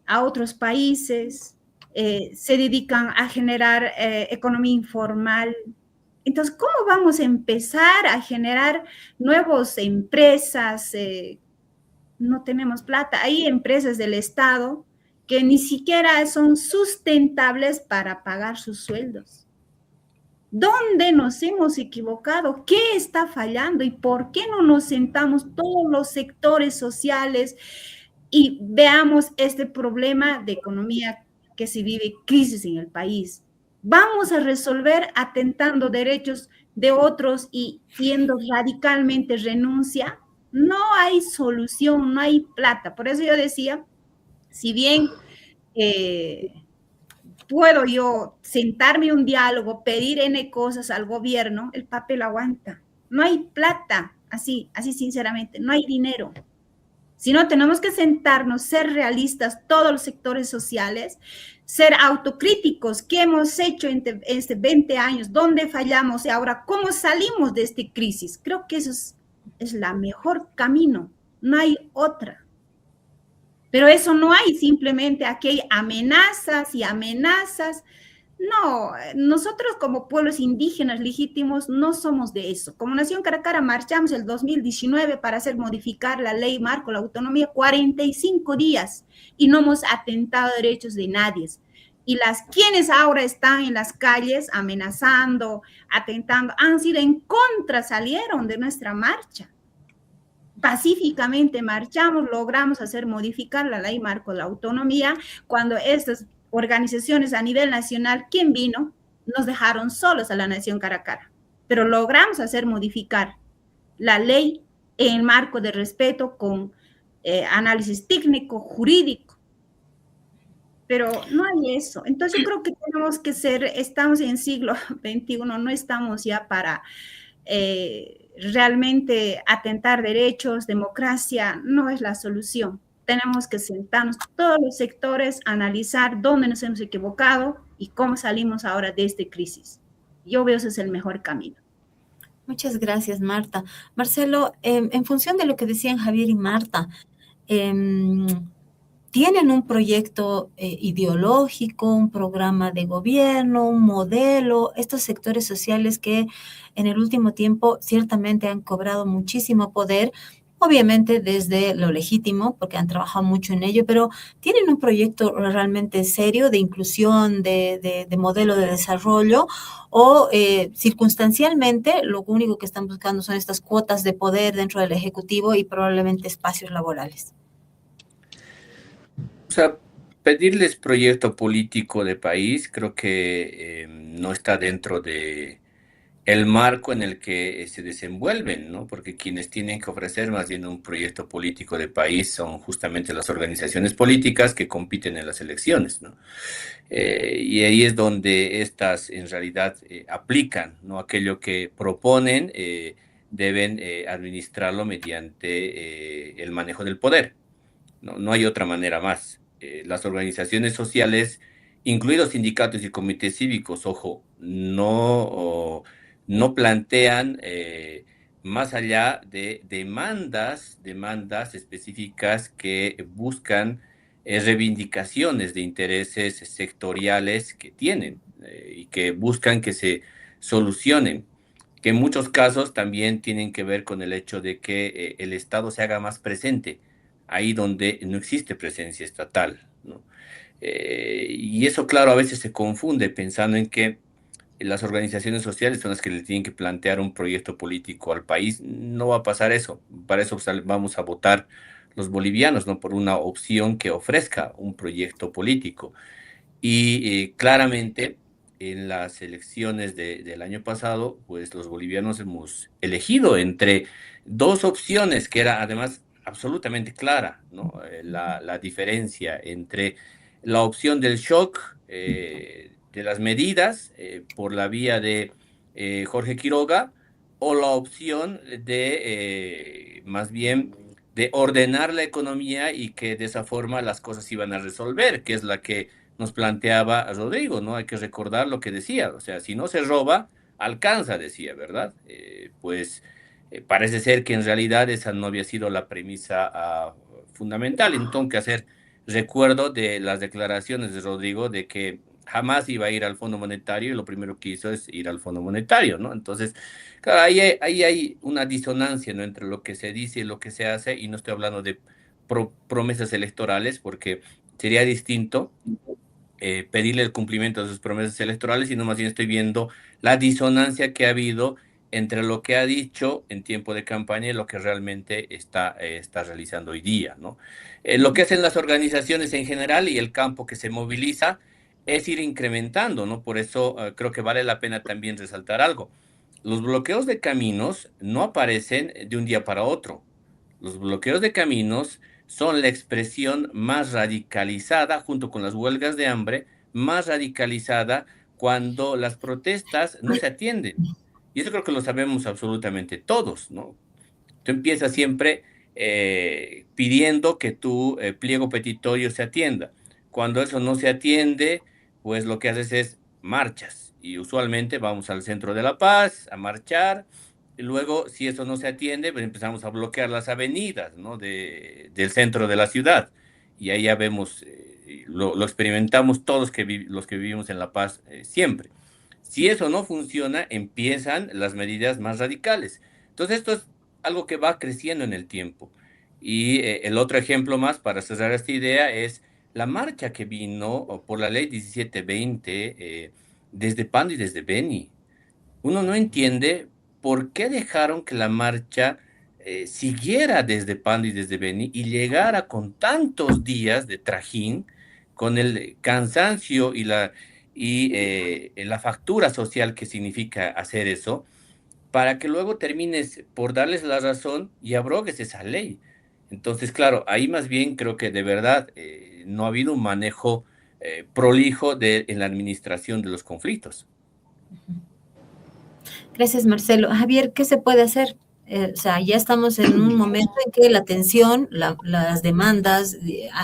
a otros países, se dedican a generar economía informal. Entonces, ¿cómo vamos a empezar a generar nuevas empresas? No tenemos plata. Hay empresas del Estado que ni siquiera son sustentables para pagar sus sueldos. ¿Dónde nos hemos equivocado? ¿Qué está fallando? ¿Y por qué no nos sentamos todos los sectores sociales y veamos este problema de economía que se vive, crisis en el país? ¿Vamos a resolver atentando derechos de otros y siendo radicalmente renuncia? No hay solución, no hay plata. Por eso yo decía, si bien puedo yo sentarme un diálogo, pedir N cosas al gobierno, el papel aguanta. No hay plata, así sinceramente, no hay dinero. Si no, tenemos que sentarnos, ser realistas, todos los sectores sociales, ser autocríticos. ¿Qué hemos hecho en este 20 años? ¿Dónde fallamos? Y ahora, ¿cómo salimos de esta crisis? Creo que eso es la mejor camino. No hay otra. Pero eso no hay, simplemente aquí hay amenazas y amenazas. No, nosotros como pueblos indígenas legítimos no somos de eso. Como Nación Caracara marchamos el 2019 para hacer modificar la ley marco, la autonomía, 45 días y no hemos atentado a derechos de nadie. Y quienes ahora están en las calles amenazando, atentando, han sido en contra, salieron de nuestra marcha. Pacíficamente marchamos, logramos hacer modificar la ley marco de la autonomía, cuando estas organizaciones a nivel nacional, ¿quién vino? Nos dejaron solos a la Nación Caracara, pero logramos hacer modificar la ley en el marco de respeto con análisis técnico, jurídico, pero no hay eso. Entonces yo creo que tenemos que estamos en siglo XXI, no estamos ya para realmente atentar derechos, democracia, no es la solución. Tenemos que sentarnos todos los sectores, analizar dónde nos hemos equivocado y cómo salimos ahora de esta crisis. Yo veo ese es el mejor camino.
Muchas gracias, Marta. Marcelo, en función de lo que decían Javier y Marta, ¿tienen un proyecto ideológico, un programa de gobierno, un modelo? Estos sectores sociales que en el último tiempo ciertamente han cobrado muchísimo poder, obviamente desde lo legítimo, porque han trabajado mucho en ello, pero ¿tienen un proyecto realmente serio de inclusión, de modelo de desarrollo? ¿O circunstancialmente lo único que están buscando son estas cuotas de poder dentro del Ejecutivo y probablemente espacios laborales?
O sea, pedirles proyecto político de país creo que no está dentro de el marco en el que se desenvuelven, ¿no? Porque quienes tienen que ofrecer más bien un proyecto político de país son justamente las organizaciones políticas que compiten en las elecciones, ¿no? Y ahí es donde estas en realidad aplican, ¿no? Aquello que proponen, deben administrarlo mediante el manejo del poder. No, no hay otra manera más. Las organizaciones sociales, incluidos sindicatos y comités cívicos, ojo, no plantean más allá de demandas específicas que buscan reivindicaciones de intereses sectoriales que tienen y que buscan que se solucionen, que en muchos casos también tienen que ver con el hecho de que el Estado se haga más presente ahí donde no existe presencia estatal, ¿no? Y eso, claro, a veces se confunde pensando en que las organizaciones sociales son las que le tienen que plantear un proyecto político al país. No va a pasar eso. Para eso vamos a votar los bolivianos, ¿no? Por una opción que ofrezca un proyecto político. Y claramente en las elecciones del año pasado, pues los bolivianos hemos elegido entre dos opciones que era además absolutamente clara, ¿no? La diferencia entre la opción del shock, de las medidas por la vía de Jorge Quiroga, o la opción de más bien de ordenar la economía y que de esa forma las cosas iban a resolver, que es la que nos planteaba Rodrigo, ¿no? Hay que recordar lo que decía, o sea, si no se roba, alcanza, decía, ¿verdad? Parece ser que en realidad esa no había sido la premisa fundamental, entonces que hacer recuerdo de las declaraciones de Rodrigo de que jamás iba a ir al Fondo Monetario y lo primero que hizo es ir al Fondo Monetario, ¿no? Entonces, claro, ahí hay una disonancia, ¿no? Entre lo que se dice y lo que se hace, y no estoy hablando de promesas electorales, porque sería distinto pedirle el cumplimiento de sus promesas electorales, sino más bien estoy viendo la disonancia que ha habido entre lo que ha dicho en tiempo de campaña y lo que realmente está realizando hoy día, ¿no? Lo que hacen las organizaciones en general y el campo que se moviliza es ir incrementando, ¿no? Por eso creo que vale la pena también resaltar algo. Los bloqueos de caminos no aparecen de un día para otro. Los bloqueos de caminos son la expresión más radicalizada, junto con las huelgas de hambre, más radicalizada cuando las protestas no se atienden. Y eso creo que lo sabemos absolutamente todos, ¿no? Tú empiezas siempre pidiendo que tu pliego petitorio se atienda. Cuando eso no se atiende, pues lo que haces es marchas. Y usualmente vamos al centro de La Paz a marchar. Y luego, si eso no se atiende, pues empezamos a bloquear las avenidas, ¿no? Del centro de la ciudad. Y ahí ya vemos, lo experimentamos todos los que vivimos en La Paz siempre. Si eso no funciona, empiezan las medidas más radicales. Entonces, esto es algo que va creciendo en el tiempo. Y el otro ejemplo más para cerrar esta idea es la marcha que vino por la ley 1720 desde Pando y desde Beni. Uno no entiende por qué dejaron que la marcha siguiera desde Pando y desde Beni y llegara con tantos días de trajín, con el cansancio y la factura social que significa hacer eso, para que luego termines por darles la razón y abrogues esa ley. Entonces, claro, ahí más bien creo que de verdad no ha habido un manejo prolijo en la administración de los conflictos.
Gracias, Marcelo. Javier, ¿qué se puede hacer? O sea, ya estamos en un momento en que la tensión, las demandas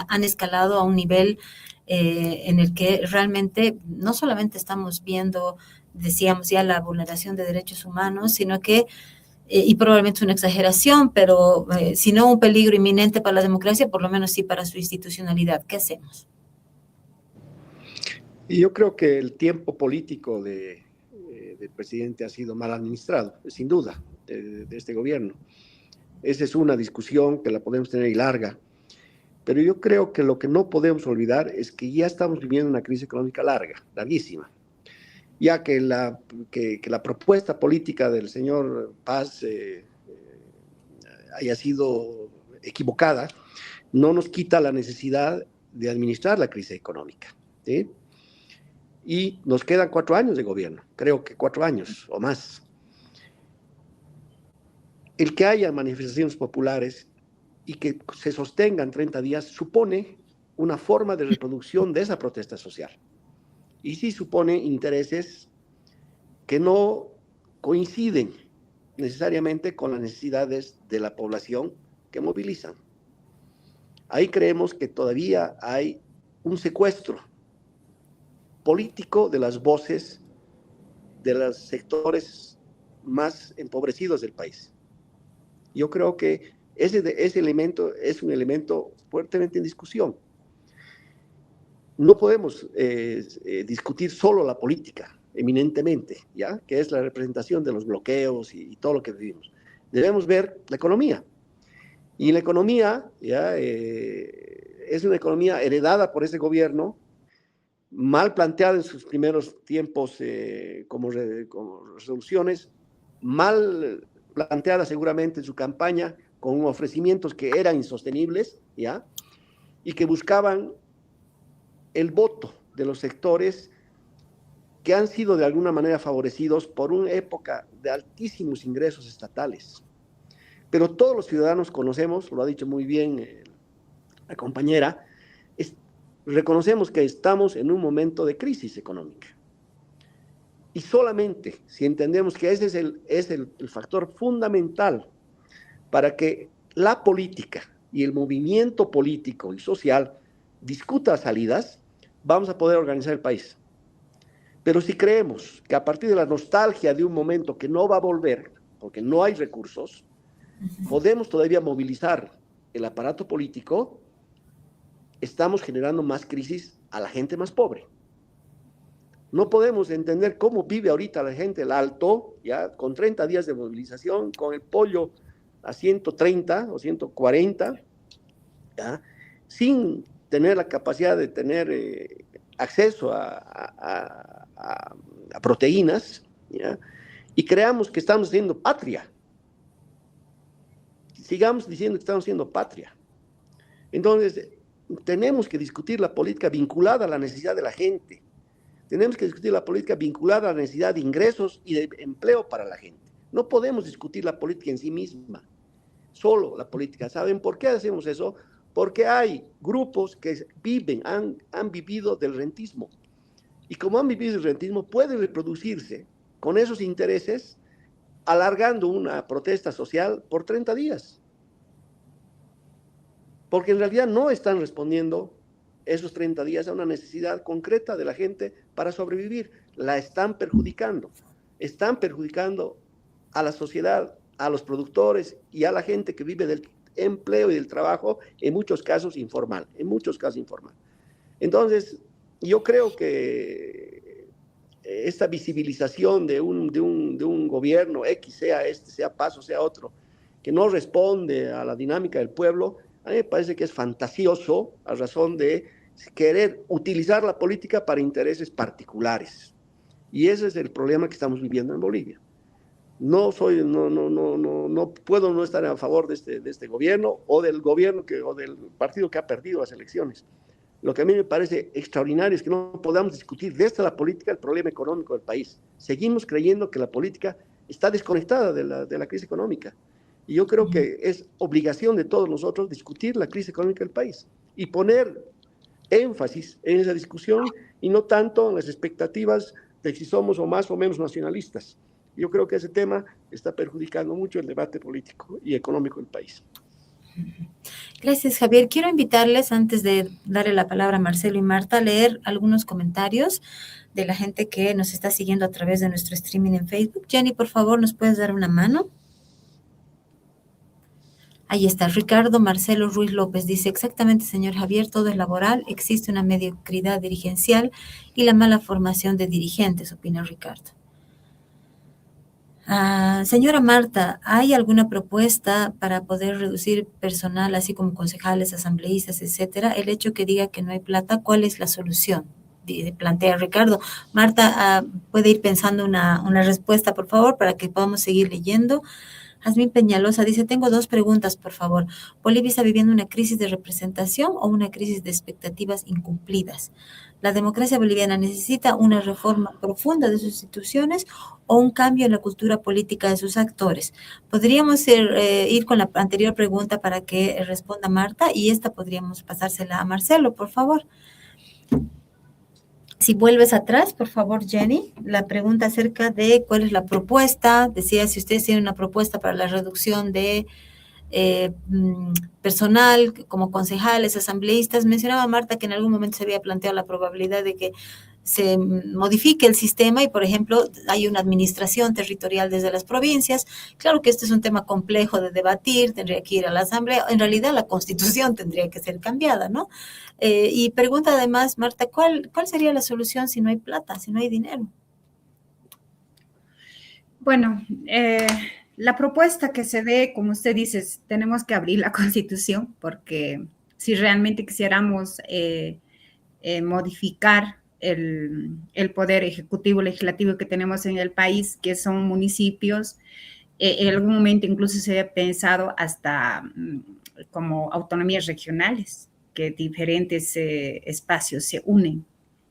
han escalado a un nivel en el que realmente no solamente estamos viendo, decíamos ya, la vulneración de derechos humanos, sino que, y probablemente es una exageración, pero si no un peligro inminente para la democracia, por lo menos sí para su institucionalidad. ¿Qué hacemos?
Y yo creo que el tiempo político del presidente ha sido mal administrado, sin duda, de este gobierno. Esa es una discusión que la podemos tener y larga, pero yo creo que lo que no podemos olvidar es que ya estamos viviendo una crisis económica larga, larguísima, ya que la propuesta política del señor Paz haya sido equivocada, no nos quita la necesidad de administrar la crisis económica, ¿sí? Y nos quedan 4 años de gobierno, creo que 4 años o más. el que haya manifestaciones populares y que se sostengan 30 días supone una forma de reproducción de esa protesta social. Y sí supone intereses que no coinciden necesariamente con las necesidades de la población que movilizan. Ahí creemos que todavía hay un secuestro político de las voces de los sectores más empobrecidos del país. Yo creo que ese elemento es un elemento fuertemente en discusión. No podemos discutir solo la política, eminentemente, ¿ya? Que es la representación de los bloqueos y todo lo que vivimos. Debemos ver la economía. Y la economía, ¿ya? Es una economía heredada por ese gobierno, mal planteada en sus primeros tiempos como resoluciones, mal planteada seguramente en su campaña, con ofrecimientos que eran insostenibles, ¿ya? Y que buscaban el voto de los sectores que han sido de alguna manera favorecidos por una época de altísimos ingresos estatales. Pero todos los ciudadanos conocemos, lo ha dicho muy bien la compañera, reconocemos que estamos en un momento de crisis económica. Y solamente si entendemos que ese es el factor fundamental para que la política y el movimiento político y social discuta salidas, vamos a poder organizar el país. Pero si creemos que a partir de la nostalgia de un momento que no va a volver, porque no hay recursos, podemos todavía movilizar el aparato político, estamos generando más crisis a la gente más pobre. No podemos entender cómo vive ahorita la gente del Alto, ya con 30 días de movilización, con el pollo a 130 o 140, ¿ya? Sin tener la capacidad de tener acceso a proteínas, ¿ya? Y creamos que estamos haciendo patria. Sigamos diciendo que estamos haciendo patria. Entonces, tenemos que discutir la política vinculada a la necesidad de la gente. Tenemos que discutir la política vinculada a la necesidad de ingresos y de empleo para la gente. No podemos discutir la política en sí misma, solo la política. ¿Saben por qué hacemos eso? Porque hay grupos que han vivido del rentismo. Y como han vivido del rentismo, pueden reproducirse con esos intereses, alargando una protesta social por 30 días. Porque en realidad no están respondiendo esos 30 días a una necesidad concreta de la gente para sobrevivir. La están perjudicando. Están perjudicando a la sociedad, a los productores y a la gente que vive del empleo y del trabajo, en muchos casos informal, Entonces, yo creo que esta visibilización de un gobierno X, sea este, sea Paz o sea otro, que no responde a la dinámica del pueblo, a mí me parece que es fantasioso a razón de querer utilizar la política para intereses particulares. Y ese es el problema que estamos viviendo en Bolivia. No puedo no estar a favor de este gobierno o del gobierno o del partido que ha perdido las elecciones. Lo que a mí me parece extraordinario es que no podamos discutir desde la política el problema económico del país. Seguimos creyendo que la política está desconectada de la crisis económica. Y yo creo que es obligación de todos nosotros discutir la crisis económica del país y poner énfasis en esa discusión y no tanto en las expectativas de si somos o más o menos nacionalistas. Yo creo que ese tema está perjudicando mucho el debate político y económico del país.
Gracias, Javier. Quiero invitarles, antes de darle la palabra a Marcelo y Marta, a leer algunos comentarios de la gente que nos está siguiendo a través de nuestro streaming en Facebook. Jenny, por favor, ¿nos puedes dar una mano? Ahí está, Ricardo Marcelo Ruiz López dice, exactamente, señor Javier, todo es laboral, existe una mediocridad dirigencial y la mala formación de dirigentes, opina Ricardo. Señora Marta, ¿hay alguna propuesta para poder reducir personal, así como concejales, asambleístas, etcétera? El hecho que diga que no hay plata, ¿cuál es la solución? Plantea Ricardo. Marta, puede ir pensando una respuesta, por favor, para que podamos seguir leyendo. Jazmín Peñalosa dice, tengo dos preguntas, por favor. ¿Bolivia está viviendo una crisis de representación o una crisis de expectativas incumplidas? ¿La democracia boliviana necesita una reforma profunda de sus instituciones o un cambio en la cultura política de sus actores? Podríamos ir con la anterior pregunta para que responda Marta y esta podríamos pasársela a Marcelo, por favor. Si vuelves atrás, por favor, Jenny, la pregunta acerca de cuál es la propuesta, decía si ustedes tienen una propuesta para la reducción de personal como concejales, asambleístas. Mencionaba Marta que en algún momento se había planteado la probabilidad de que se modifique el sistema y, por ejemplo, hay una administración territorial desde las provincias. Claro que este es un tema complejo de debatir, tendría que ir a la asamblea. En realidad, la constitución tendría que ser cambiada, ¿no? Y pregunta además, Marta, ¿cuál sería la solución si no hay plata, si no hay dinero?
Bueno, la propuesta que se ve, como usted dice, tenemos que abrir la Constitución porque si realmente quisiéramos modificar el poder ejecutivo, legislativo que tenemos en el país, que son municipios, en algún momento incluso se había pensado hasta como autonomías regionales, que diferentes espacios se unen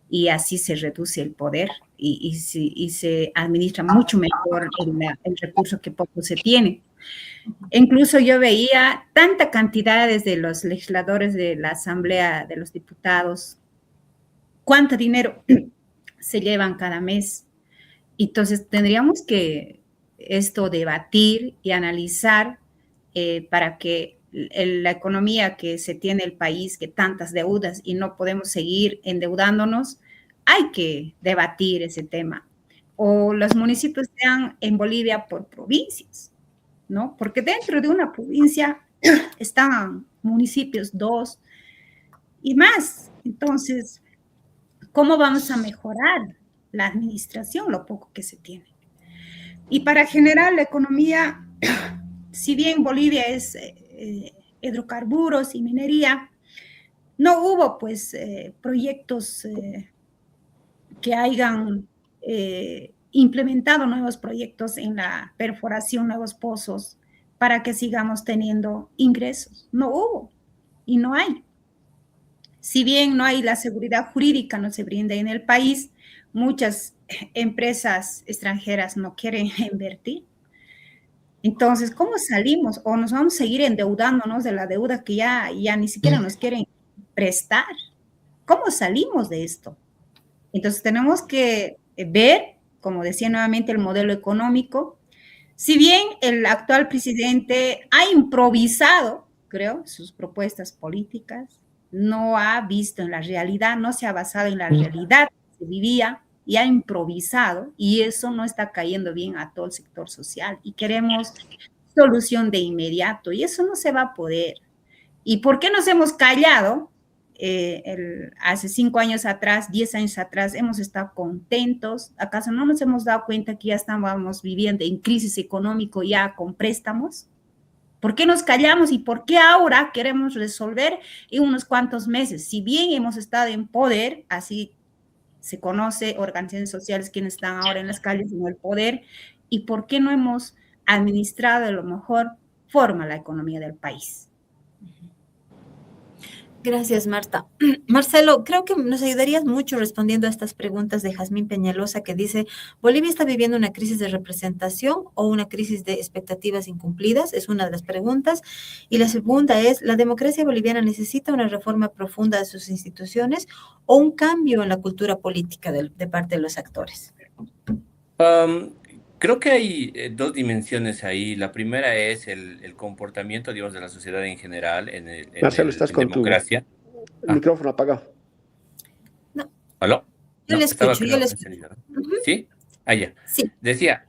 y así se reduce el poder y se administra mucho mejor el recurso que poco se tiene. Incluso yo veía tanta cantidad de los legisladores de la Asamblea de los Diputados, cuánto dinero se llevan cada mes. Entonces tendríamos que esto debatir y analizar para que la economía que se tiene el país, que tantas deudas y no podemos seguir endeudándonos, hay que debatir ese tema. O los municipios sean en Bolivia por provincias, ¿no? Porque dentro de una provincia están municipios, 2 y más. Entonces, ¿cómo vamos a mejorar la administración, lo poco que se tiene? Y para generar la economía, si bien Bolivia es hidrocarburos y minería, no hubo pues proyectos que hayan implementado nuevos proyectos en la perforación, nuevos pozos, para que sigamos teniendo ingresos. No hubo y no hay. Si bien no hay la seguridad jurídica, no se brinda en el país, muchas empresas extranjeras no quieren invertir. Entonces, ¿cómo salimos? ¿O nos vamos a seguir endeudándonos de la deuda que ya ni siquiera nos quieren prestar? ¿Cómo salimos de esto? Entonces, tenemos que ver, como decía nuevamente, el modelo económico. Si bien el actual presidente ha improvisado, creo, sus propuestas políticas, no ha visto en la realidad, no se ha basado en la realidad que se vivía y ha improvisado, y eso no está cayendo bien a todo el sector social, y queremos solución de inmediato, y eso no se va a poder. ¿Y por qué nos hemos callado? Hace 5 años atrás, 10 años atrás, hemos estado contentos. ¿Acaso no nos hemos dado cuenta que ya estábamos viviendo en crisis económico ya con préstamos? ¿Por qué nos callamos y por qué ahora queremos resolver en unos cuantos meses? Si bien hemos estado en poder, así se conoce, organizaciones sociales quienes están ahora en las calles en el poder, y por qué no hemos administrado de la mejor forma la economía del país.
Gracias, Marta. Marcelo, creo que nos ayudarías mucho respondiendo a estas preguntas de Jazmín Peñalosa, que dice, ¿Bolivia está viviendo una crisis de representación o una crisis de expectativas incumplidas? Es una de las preguntas. Y la segunda es, ¿la democracia boliviana necesita una reforma profunda de sus instituciones o un cambio en la cultura política de parte de los actores?
Creo que hay dos dimensiones ahí. La primera es el comportamiento, digamos, de la sociedad en general
Marcelo, estás con
democracia.
El micrófono apagado.
No.
¿Aló?
Yo
No,
le
estaba
escucho, yo le escucho.
encendido, ¿no? ¿Sí? Ah, ya.
Sí.
Decía,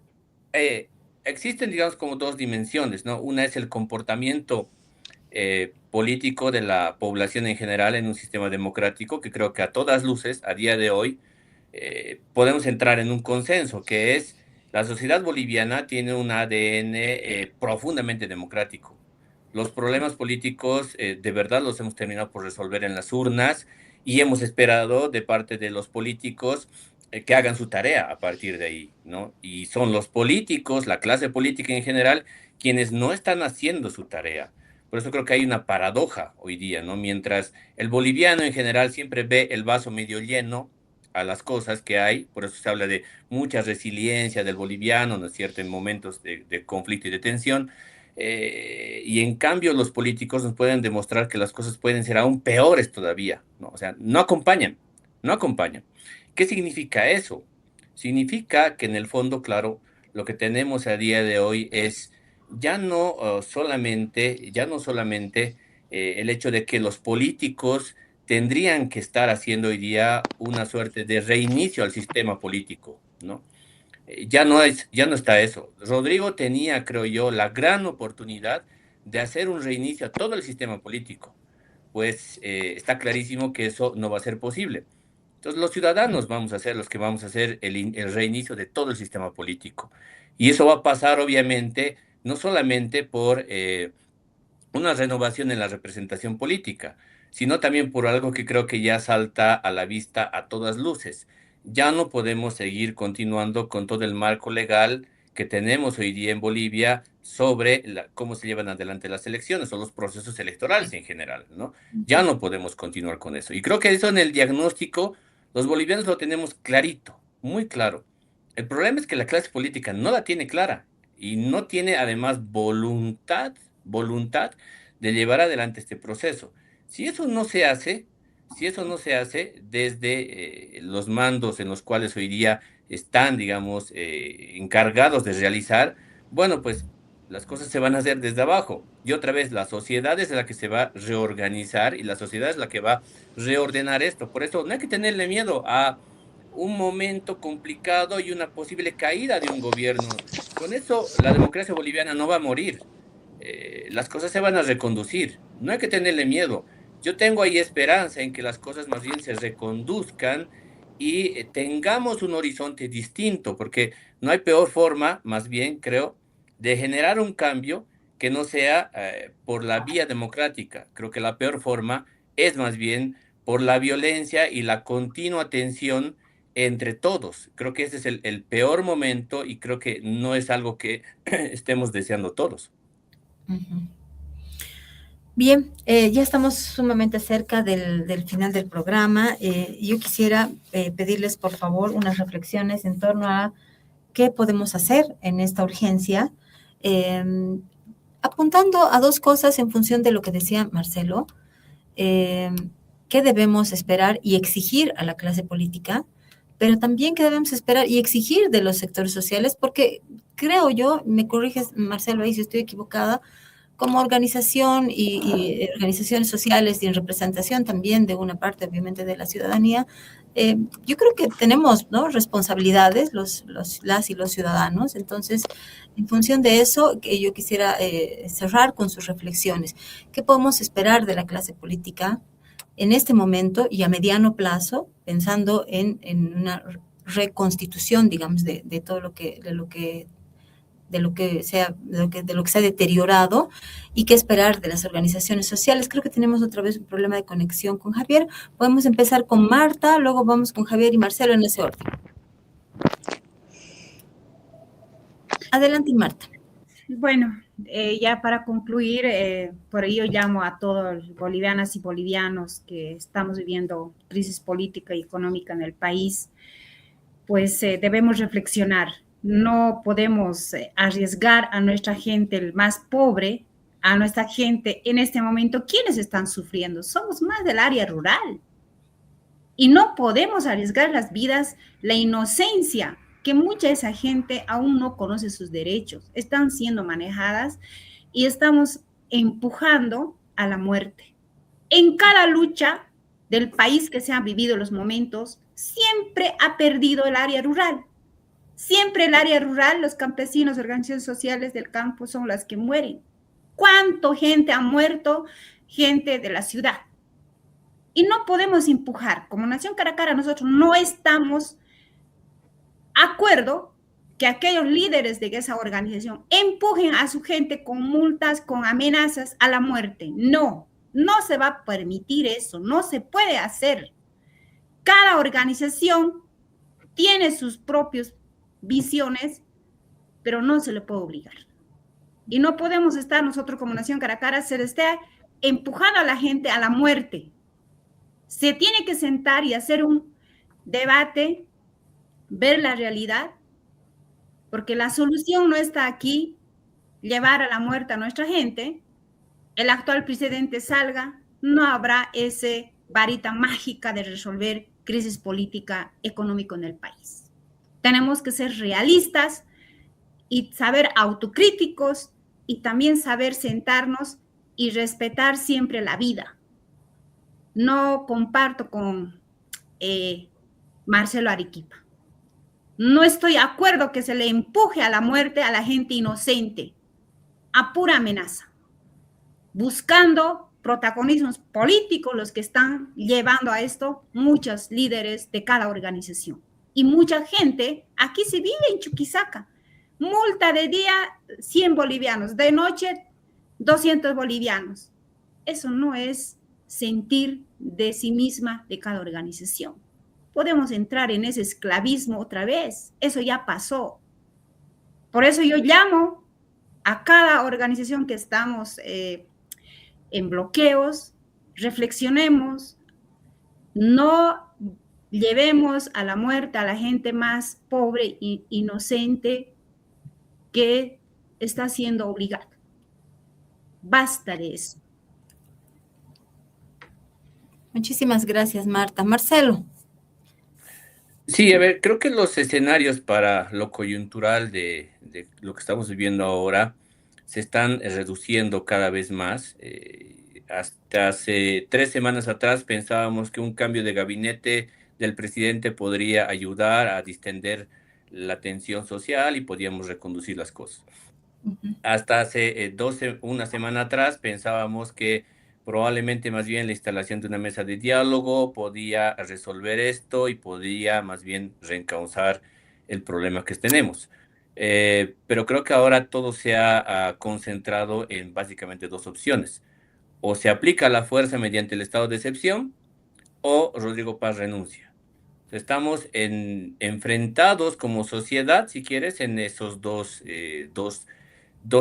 existen, digamos, como dos dimensiones, ¿no? Una es el comportamiento político de la población en general en un sistema democrático, que creo que a todas luces, a día de hoy, podemos entrar en un consenso, que es la sociedad boliviana tiene un ADN profundamente democrático. Los problemas políticos de verdad los hemos terminado por resolver en las urnas y hemos esperado de parte de los políticos que hagan su tarea a partir de ahí, ¿no? Y son los políticos, la clase política en general, quienes no están haciendo su tarea. Por eso creo que hay una paradoja hoy día, ¿no? Mientras el boliviano en general siempre ve el vaso medio lleno a las cosas que hay, por eso se habla de mucha resiliencia del boliviano, ¿no es cierto?, en momentos de conflicto y de tensión, y en cambio los políticos nos pueden demostrar que las cosas pueden ser aún peores todavía, ¿no? O sea, no acompañan, no acompañan. ¿Qué significa eso? Significa que en el fondo, claro, lo que tenemos a día de hoy es ya no solamente el hecho de que los políticos tendrían que estar haciendo hoy día una suerte de reinicio al sistema político, ¿no? Ya no está eso. Rodrigo tenía, creo yo, la gran oportunidad de hacer un reinicio a todo el sistema político, pues está clarísimo que eso no va a ser posible. Entonces los ciudadanos vamos a ser los que vamos a hacer el reinicio de todo el sistema político. Y eso va a pasar, obviamente, no solamente por una renovación en la representación política, sino también por algo que creo que ya salta a la vista a todas luces. Ya no podemos seguir continuando con todo el marco legal que tenemos hoy día en Bolivia sobre cómo se llevan adelante las elecciones o los procesos electorales en general, ¿no? Ya no podemos continuar con eso. Y creo que eso en el diagnóstico, los bolivianos lo tenemos clarito, muy claro. El problema es que la clase política no la tiene clara y no tiene además voluntad de llevar adelante este proceso. Si eso no se hace, si eso no se hace desde los mandos en los cuales hoy día están, digamos, encargados de realizar, bueno, pues las cosas se van a hacer desde abajo. Y otra vez, la sociedad es la que se va a reorganizar y la sociedad es la que va a reordenar esto. Por eso no hay que tenerle miedo a un momento complicado y una posible caída de un gobierno. Con eso la democracia boliviana no va a morir. Las cosas se van a reconducir. No hay que tenerle miedo. Yo tengo ahí esperanza en que las cosas más bien se reconduzcan y tengamos un horizonte distinto, porque no hay peor forma, más bien creo, de generar un cambio que no sea por la vía democrática. Creo que la peor forma es más bien por la violencia y la continua tensión entre todos. Creo que ese es el peor momento y creo que no es algo que estemos deseando todos.
Ujú. Bien, ya estamos sumamente cerca del final del programa. Yo quisiera pedirles, por favor, unas reflexiones en torno a qué podemos hacer en esta urgencia, eh, apuntando a dos cosas en función de lo que decía Marcelo. eh, Qué debemos esperar y exigir a la clase política, pero también qué debemos esperar y exigir de los sectores sociales, porque creo yo, me corriges Marcelo ahí si estoy equivocada, como organización y organizaciones sociales y en representación también de una parte, obviamente, de la ciudadanía, yo creo que tenemos, ¿no?, responsabilidades las y los ciudadanos. Entonces, en función de eso, que yo quisiera cerrar con sus reflexiones. ¿Qué podemos esperar de la clase política en este momento y a mediano plazo, pensando en una reconstitución, digamos, de todo lo que, de lo que se ha deteriorado y qué esperar de las organizaciones sociales? Creo que tenemos otra vez un problema de conexión con Javier. Podemos empezar con Marta, luego vamos con Javier y Marcelo en ese orden. Adelante, Marta.
Bueno, ya para concluir, por ello llamo a todos los bolivianas y bolivianos que estamos viviendo crisis política y económica en el país, pues debemos reflexionar. No podemos arriesgar a nuestra gente, el más pobre, a nuestra gente en este momento. ¿Quiénes están sufriendo? Somos más del área rural. Y no podemos arriesgar las vidas, la inocencia, que mucha de esa gente aún no conoce sus derechos. Están siendo manejadas y estamos empujando a la muerte. En cada lucha del país que se han vivido los momentos, siempre ha perdido el área rural. Siempre el área rural, los campesinos, organizaciones sociales del campo son las que mueren. ¿Cuánta gente ha muerto? Gente de la ciudad. Y no podemos empujar. Como Nación Caracara, nosotros no estamos de acuerdo que aquellos líderes de esa organización empujen a su gente con multas, con amenazas a la muerte. No, no se va a permitir eso, no se puede hacer. Cada organización tiene sus propias visiones, pero no se le puede obligar. Y no podemos estar nosotros como Nación Caracara, se esté empujando a la gente a la muerte. Se tiene que sentar y hacer un debate, ver la realidad, porque la solución no está aquí, llevar a la muerte a nuestra gente. El actual presidente salga, no habrá ese varita mágica de resolver crisis política, económica en el país. Tenemos que ser realistas y saber autocríticos y también saber sentarnos y respetar siempre la vida. No comparto con Marcelo Arequipa. No estoy de acuerdo que se le empuje a la muerte a la gente inocente, a pura amenaza, buscando protagonismos políticos los que están llevando a esto muchos líderes de cada organización. Y mucha gente, aquí se vive en Chuquisaca, multa de día 100 bolivianos, de noche 200 bolivianos. Eso no es sentir de sí misma de cada organización. Podemos entrar en ese esclavismo otra vez, eso ya pasó. Por eso yo llamo a cada organización que estamos en bloqueos, reflexionemos, no llevemos a la muerte a la gente más pobre e inocente que está siendo obligada. Basta de eso.
Muchísimas gracias, Marta. Marcelo.
Sí, a ver, creo que los escenarios para lo coyuntural de lo que estamos viviendo ahora se están reduciendo cada vez más. Hasta hace 3 semanas atrás pensábamos que un cambio de gabinete del presidente podría ayudar a distender la tensión social y podíamos reconducir las cosas. Hasta hace una semana atrás pensábamos que probablemente más bien la instalación de una mesa de diálogo podía resolver esto y podía más bien reencauzar el problema que tenemos. Pero creo que ahora todo se ha concentrado en básicamente dos opciones. O se aplica la fuerza mediante el estado de excepción o Rodrigo Paz renuncia. Estamos enfrentados como sociedad, si quieres, en esos dos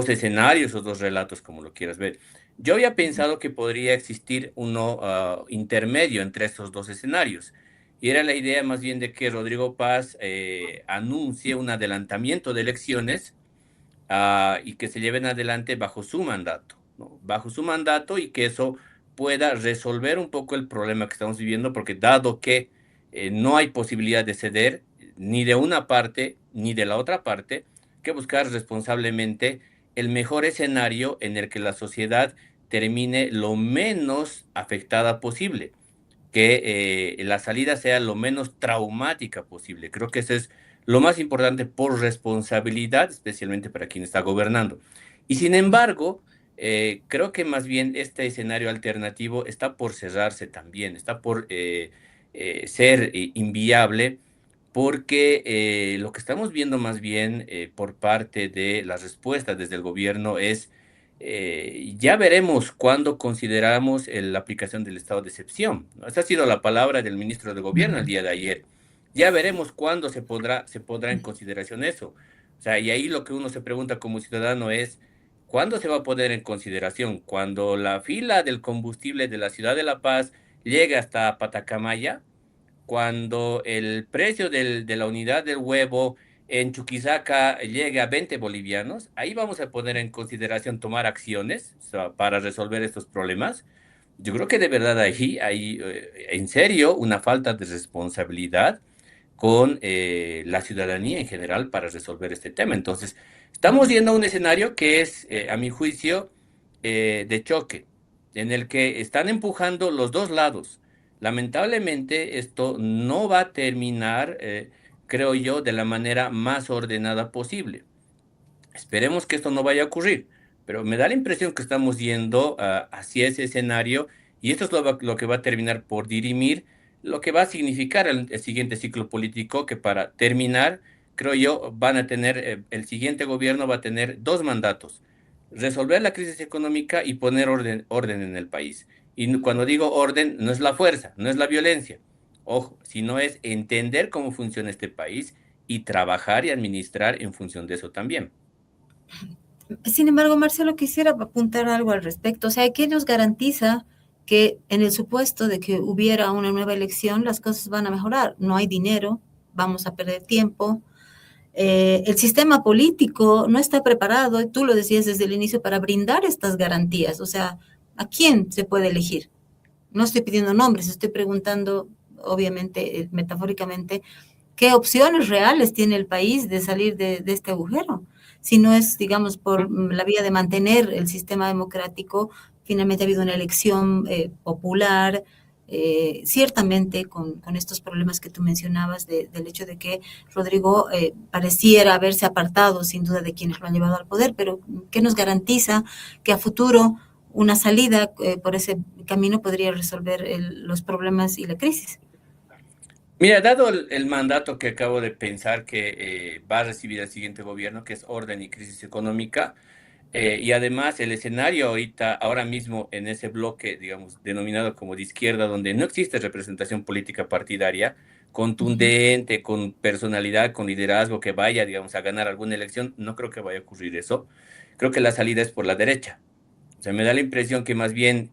escenarios o dos relatos, como lo quieras ver. Yo había pensado que podría existir uno intermedio entre estos dos escenarios. Y era la idea más bien de que Rodrigo Paz anuncie un adelantamiento de elecciones y que se lleven adelante bajo su mandato, ¿no? Bajo su mandato, y que eso pueda resolver un poco el problema que estamos viviendo, porque dado que no hay posibilidad de ceder ni de una parte ni de la otra parte, que buscar responsablemente el mejor escenario en el que la sociedad termine lo menos afectada posible, que la salida sea lo menos traumática posible. Creo que eso es lo más importante por responsabilidad, especialmente para quien está gobernando. Y sin embargo, creo que más bien este escenario alternativo está por cerrarse también, está por ser inviable, porque lo que estamos viendo más bien por parte de las respuestas desde el gobierno es, ya veremos cuándo consideramos la aplicación del estado de excepción, ¿no? Esa ha sido la palabra del ministro de Gobierno el día de ayer. Ya veremos cuándo se podrá en consideración eso. O sea, y ahí lo que uno se pregunta como ciudadano es, ¿cuándo se va a poner en consideración? ¿Cuando la fila del combustible de la ciudad de La Paz llegue hasta Patacamaya? ¿Cuando el precio de la unidad del huevo en Chuquisaca llegue a 20 bolivianos? Ahí vamos a poner en consideración tomar acciones, o sea, para resolver estos problemas. Yo creo que de verdad hay en serio una falta de responsabilidad con la ciudadanía en general para resolver este tema. Entonces, estamos yendo a un escenario que es, a mi juicio, de choque, en el que están empujando los dos lados. Lamentablemente, esto no va a terminar, creo yo, de la manera más ordenada posible. Esperemos que esto no vaya a ocurrir, pero me da la impresión que estamos yendo hacia ese escenario, y esto es lo que va a terminar por dirimir lo que va a significar el siguiente ciclo político, que para terminar, creo yo, van a tener, el siguiente gobierno va a tener 2 mandatos: resolver la crisis económica y poner orden en el país. Y cuando digo orden, no es la fuerza, no es la violencia, ojo, sino es entender cómo funciona este país y trabajar y administrar en función de eso también.
Sin embargo, Marcelo, quisiera apuntar algo al respecto. O sea, ¿qué nos garantiza que en el supuesto de que hubiera una nueva elección, las cosas van a mejorar? No hay dinero, vamos a perder tiempo. El sistema político no está preparado, y tú lo decías desde el inicio, para brindar estas garantías. O sea, ¿a quién se puede elegir? No estoy pidiendo nombres, estoy preguntando, obviamente, metafóricamente, ¿qué opciones reales tiene el país de salir de este agujero? Si no es, digamos, por la vía de mantener el sistema democrático, finalmente ha habido una elección popular, ciertamente con estos problemas que tú mencionabas del hecho de que Rodrigo pareciera haberse apartado sin duda de quienes lo han llevado al poder, pero ¿qué nos garantiza que a futuro una salida por ese camino podría resolver los problemas y la crisis?
Mira, dado el mandato que acabo de pensar que va a recibir el siguiente gobierno, que es orden y crisis económica, y además el escenario ahorita, ahora mismo en ese bloque, digamos, denominado como de izquierda, donde no existe representación política partidaria contundente, con personalidad, con liderazgo que vaya, digamos, a ganar alguna elección, no creo que vaya a ocurrir eso. Creo que la salida es por la derecha. O sea, me da la impresión que más bien,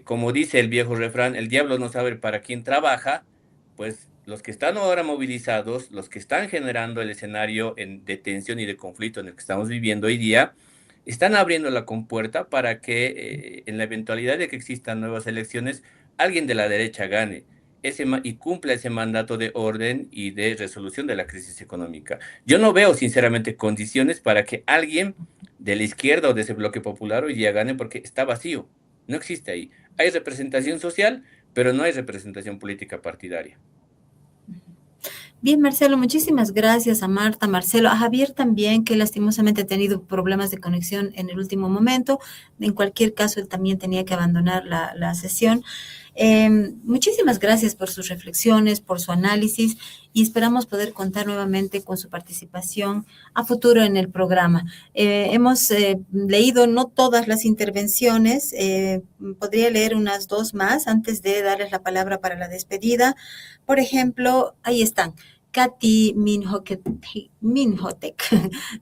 como dice el viejo refrán, el diablo no sabe para quién trabaja, pues los que están ahora movilizados, los que están generando el escenario de tensión y de conflicto en el que estamos viviendo hoy día, están abriendo la compuerta para que en la eventualidad de que existan nuevas elecciones, alguien de la derecha gane y cumpla ese mandato de orden y de resolución de la crisis económica. Yo no veo, sinceramente, condiciones para que alguien de la izquierda o de ese bloque popular hoy día gane porque está vacío, no existe ahí. Hay representación social, pero no hay representación política partidaria.
Bien, Marcelo, muchísimas gracias a Marta, Marcelo, a Javier también, que lastimosamente ha tenido problemas de conexión en el último momento. En cualquier caso, él también tenía que abandonar la sesión. Muchísimas gracias por sus reflexiones, por su análisis y esperamos poder contar nuevamente con su participación a futuro en el programa. Hemos leído no todas las intervenciones, podría leer unas dos más antes de darles la palabra para la despedida. Por ejemplo, ahí están. Katy Minhotek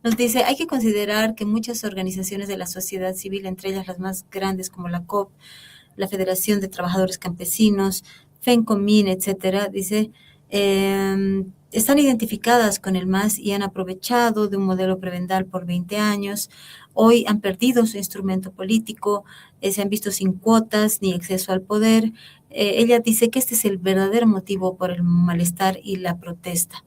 nos dice, hay que considerar que muchas organizaciones de la sociedad civil, entre ellas las más grandes como la COP, la Federación de Trabajadores Campesinos, FENCOMIN, etcétera, dice, están identificadas con el MAS y han aprovechado de un modelo prebendal por 20 años. Hoy han perdido su instrumento político, se han visto sin cuotas ni acceso al poder. Ella dice que este es el verdadero motivo por el malestar y la protesta.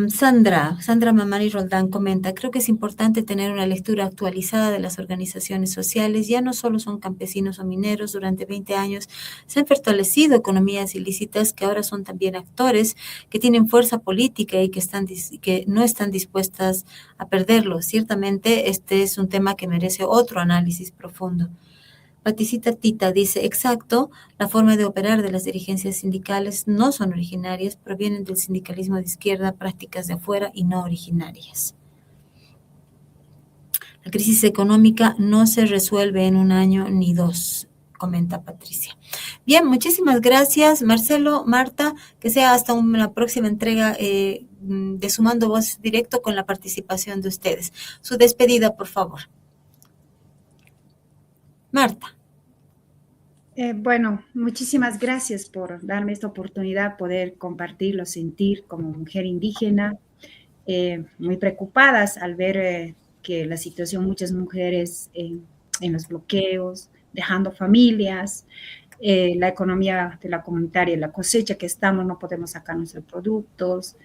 Sandra Mamani Roldán comenta, creo que es importante tener una lectura actualizada de las organizaciones sociales, ya no solo son campesinos o mineros, durante 20 años se han fortalecido economías ilícitas que ahora son también actores, que tienen fuerza política y que no están dispuestas a perderlo. Ciertamente este es un tema que merece otro análisis profundo. Paticita Tita dice, exacto, la forma de operar de las dirigencias sindicales no son originarias, provienen del sindicalismo de izquierda, prácticas de afuera y no originarias. La crisis económica no se resuelve en un año ni dos, comenta Patricia. Bien, muchísimas gracias, Marcelo, Marta, que sea hasta una próxima entrega de Sumando Voz directo con la participación de ustedes. Su despedida, por favor. Marta.
Bueno, muchísimas gracias por darme esta oportunidad de poder compartir los sentir como mujer indígena, muy preocupadas al ver que la situación de muchas mujeres en los bloqueos, dejando familias, la economía de la comunitaria, la cosecha que estamos, no podemos sacar nuestros productos,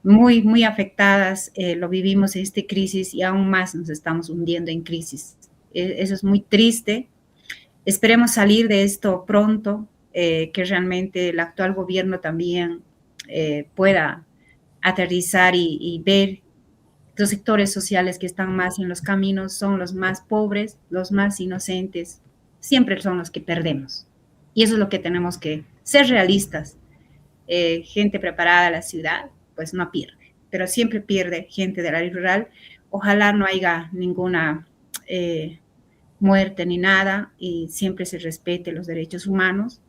muy, muy afectadas, lo vivimos en esta crisis y aún más nos estamos hundiendo en crisis. Eso es muy triste. Esperemos salir de esto pronto, que realmente el actual gobierno también pueda aterrizar y ver los sectores sociales que están más en los caminos son los más pobres, los más inocentes, siempre son los que perdemos. Y eso es lo que tenemos que ser realistas. Gente preparada a la ciudad, pues no pierde, pero siempre pierde gente del área rural. Ojalá no haya ninguna muerte ni nada y siempre se respete los derechos humanos.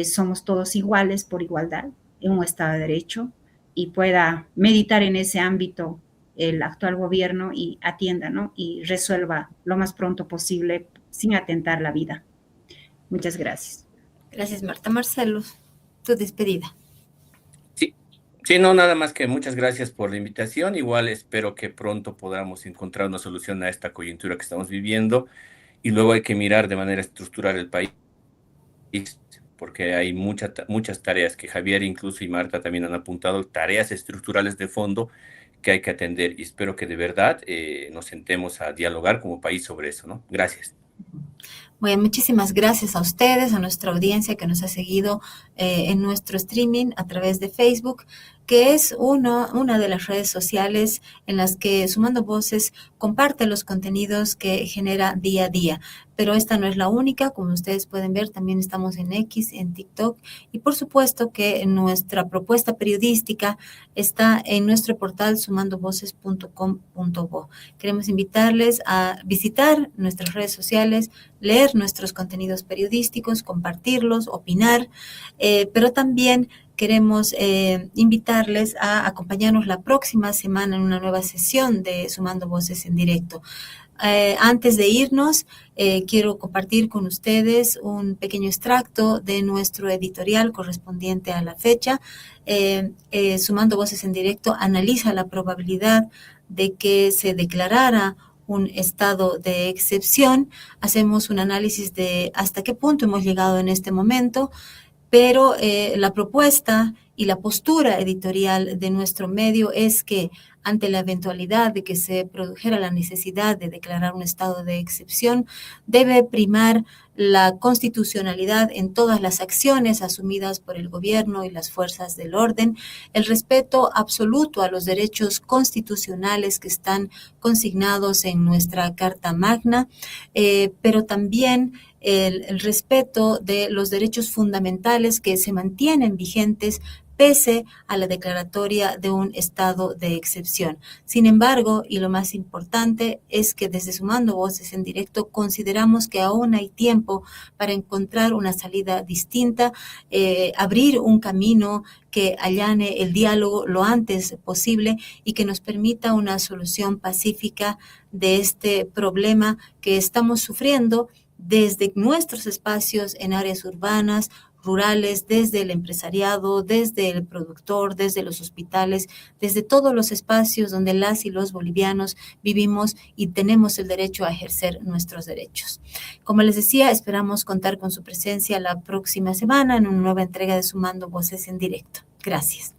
Somos todos iguales por igualdad en un Estado de Derecho. y pueda meditar en ese ámbito el actual gobierno y atienda, ¿no? Y resuelva lo más pronto posible sin atentar la vida. Muchas gracias.
Gracias, Marta. Marcelo, tu despedida.
Sí, sí, no, nada más que muchas gracias por la invitación. Igual espero que pronto podamos encontrar una solución a esta coyuntura que estamos viviendo y luego hay que mirar de manera estructural el país porque hay muchas tareas que Javier incluso y Marta también han apuntado, tareas estructurales de fondo que hay que atender y espero que de verdad nos sentemos a dialogar como país sobre eso, ¿no? Gracias.
Bueno, muchísimas gracias a ustedes, a nuestra audiencia que nos ha seguido en nuestro streaming a través de Facebook, que es una de las redes sociales en las que Sumando Voces comparte los contenidos que genera día a día. Pero esta no es la única, como ustedes pueden ver, también estamos en X, en TikTok, y por supuesto que nuestra propuesta periodística está en nuestro portal sumandovoces.com.bo. Queremos invitarles a visitar nuestras redes sociales, leer nuestros contenidos periodísticos, compartirlos, opinar, pero también queremos invitarles a acompañarnos la próxima semana en una nueva sesión de Sumando Voces en directo. Antes de irnos, quiero compartir con ustedes un pequeño extracto de nuestro editorial correspondiente a la fecha. Sumando Voces en directo analiza la probabilidad de que se declarara un estado de excepción. Hacemos un análisis de hasta qué punto hemos llegado en este momento, pero la propuesta y la postura editorial de nuestro medio es que ante la eventualidad de que se produjera la necesidad de declarar un estado de excepción, debe primar la constitucionalidad en todas las acciones asumidas por el gobierno y las fuerzas del orden, el respeto absoluto a los derechos constitucionales que están consignados en nuestra Carta Magna, pero también el respeto de los derechos fundamentales que se mantienen vigentes pese a la declaratoria de un estado de excepción. Sin embargo, y lo más importante es que desde Sumando Voces en directo consideramos que aún hay tiempo para encontrar una salida distinta, abrir un camino que allane el diálogo lo antes posible y que nos permita una solución pacífica de este problema que estamos sufriendo desde nuestros espacios en áreas urbanas, rurales, desde el empresariado, desde el productor, desde los hospitales, desde todos los espacios donde las y los bolivianos vivimos y tenemos el derecho a ejercer nuestros derechos. Como les decía, esperamos contar con su presencia la próxima semana en una nueva entrega de Sumando Voces en directo. Gracias.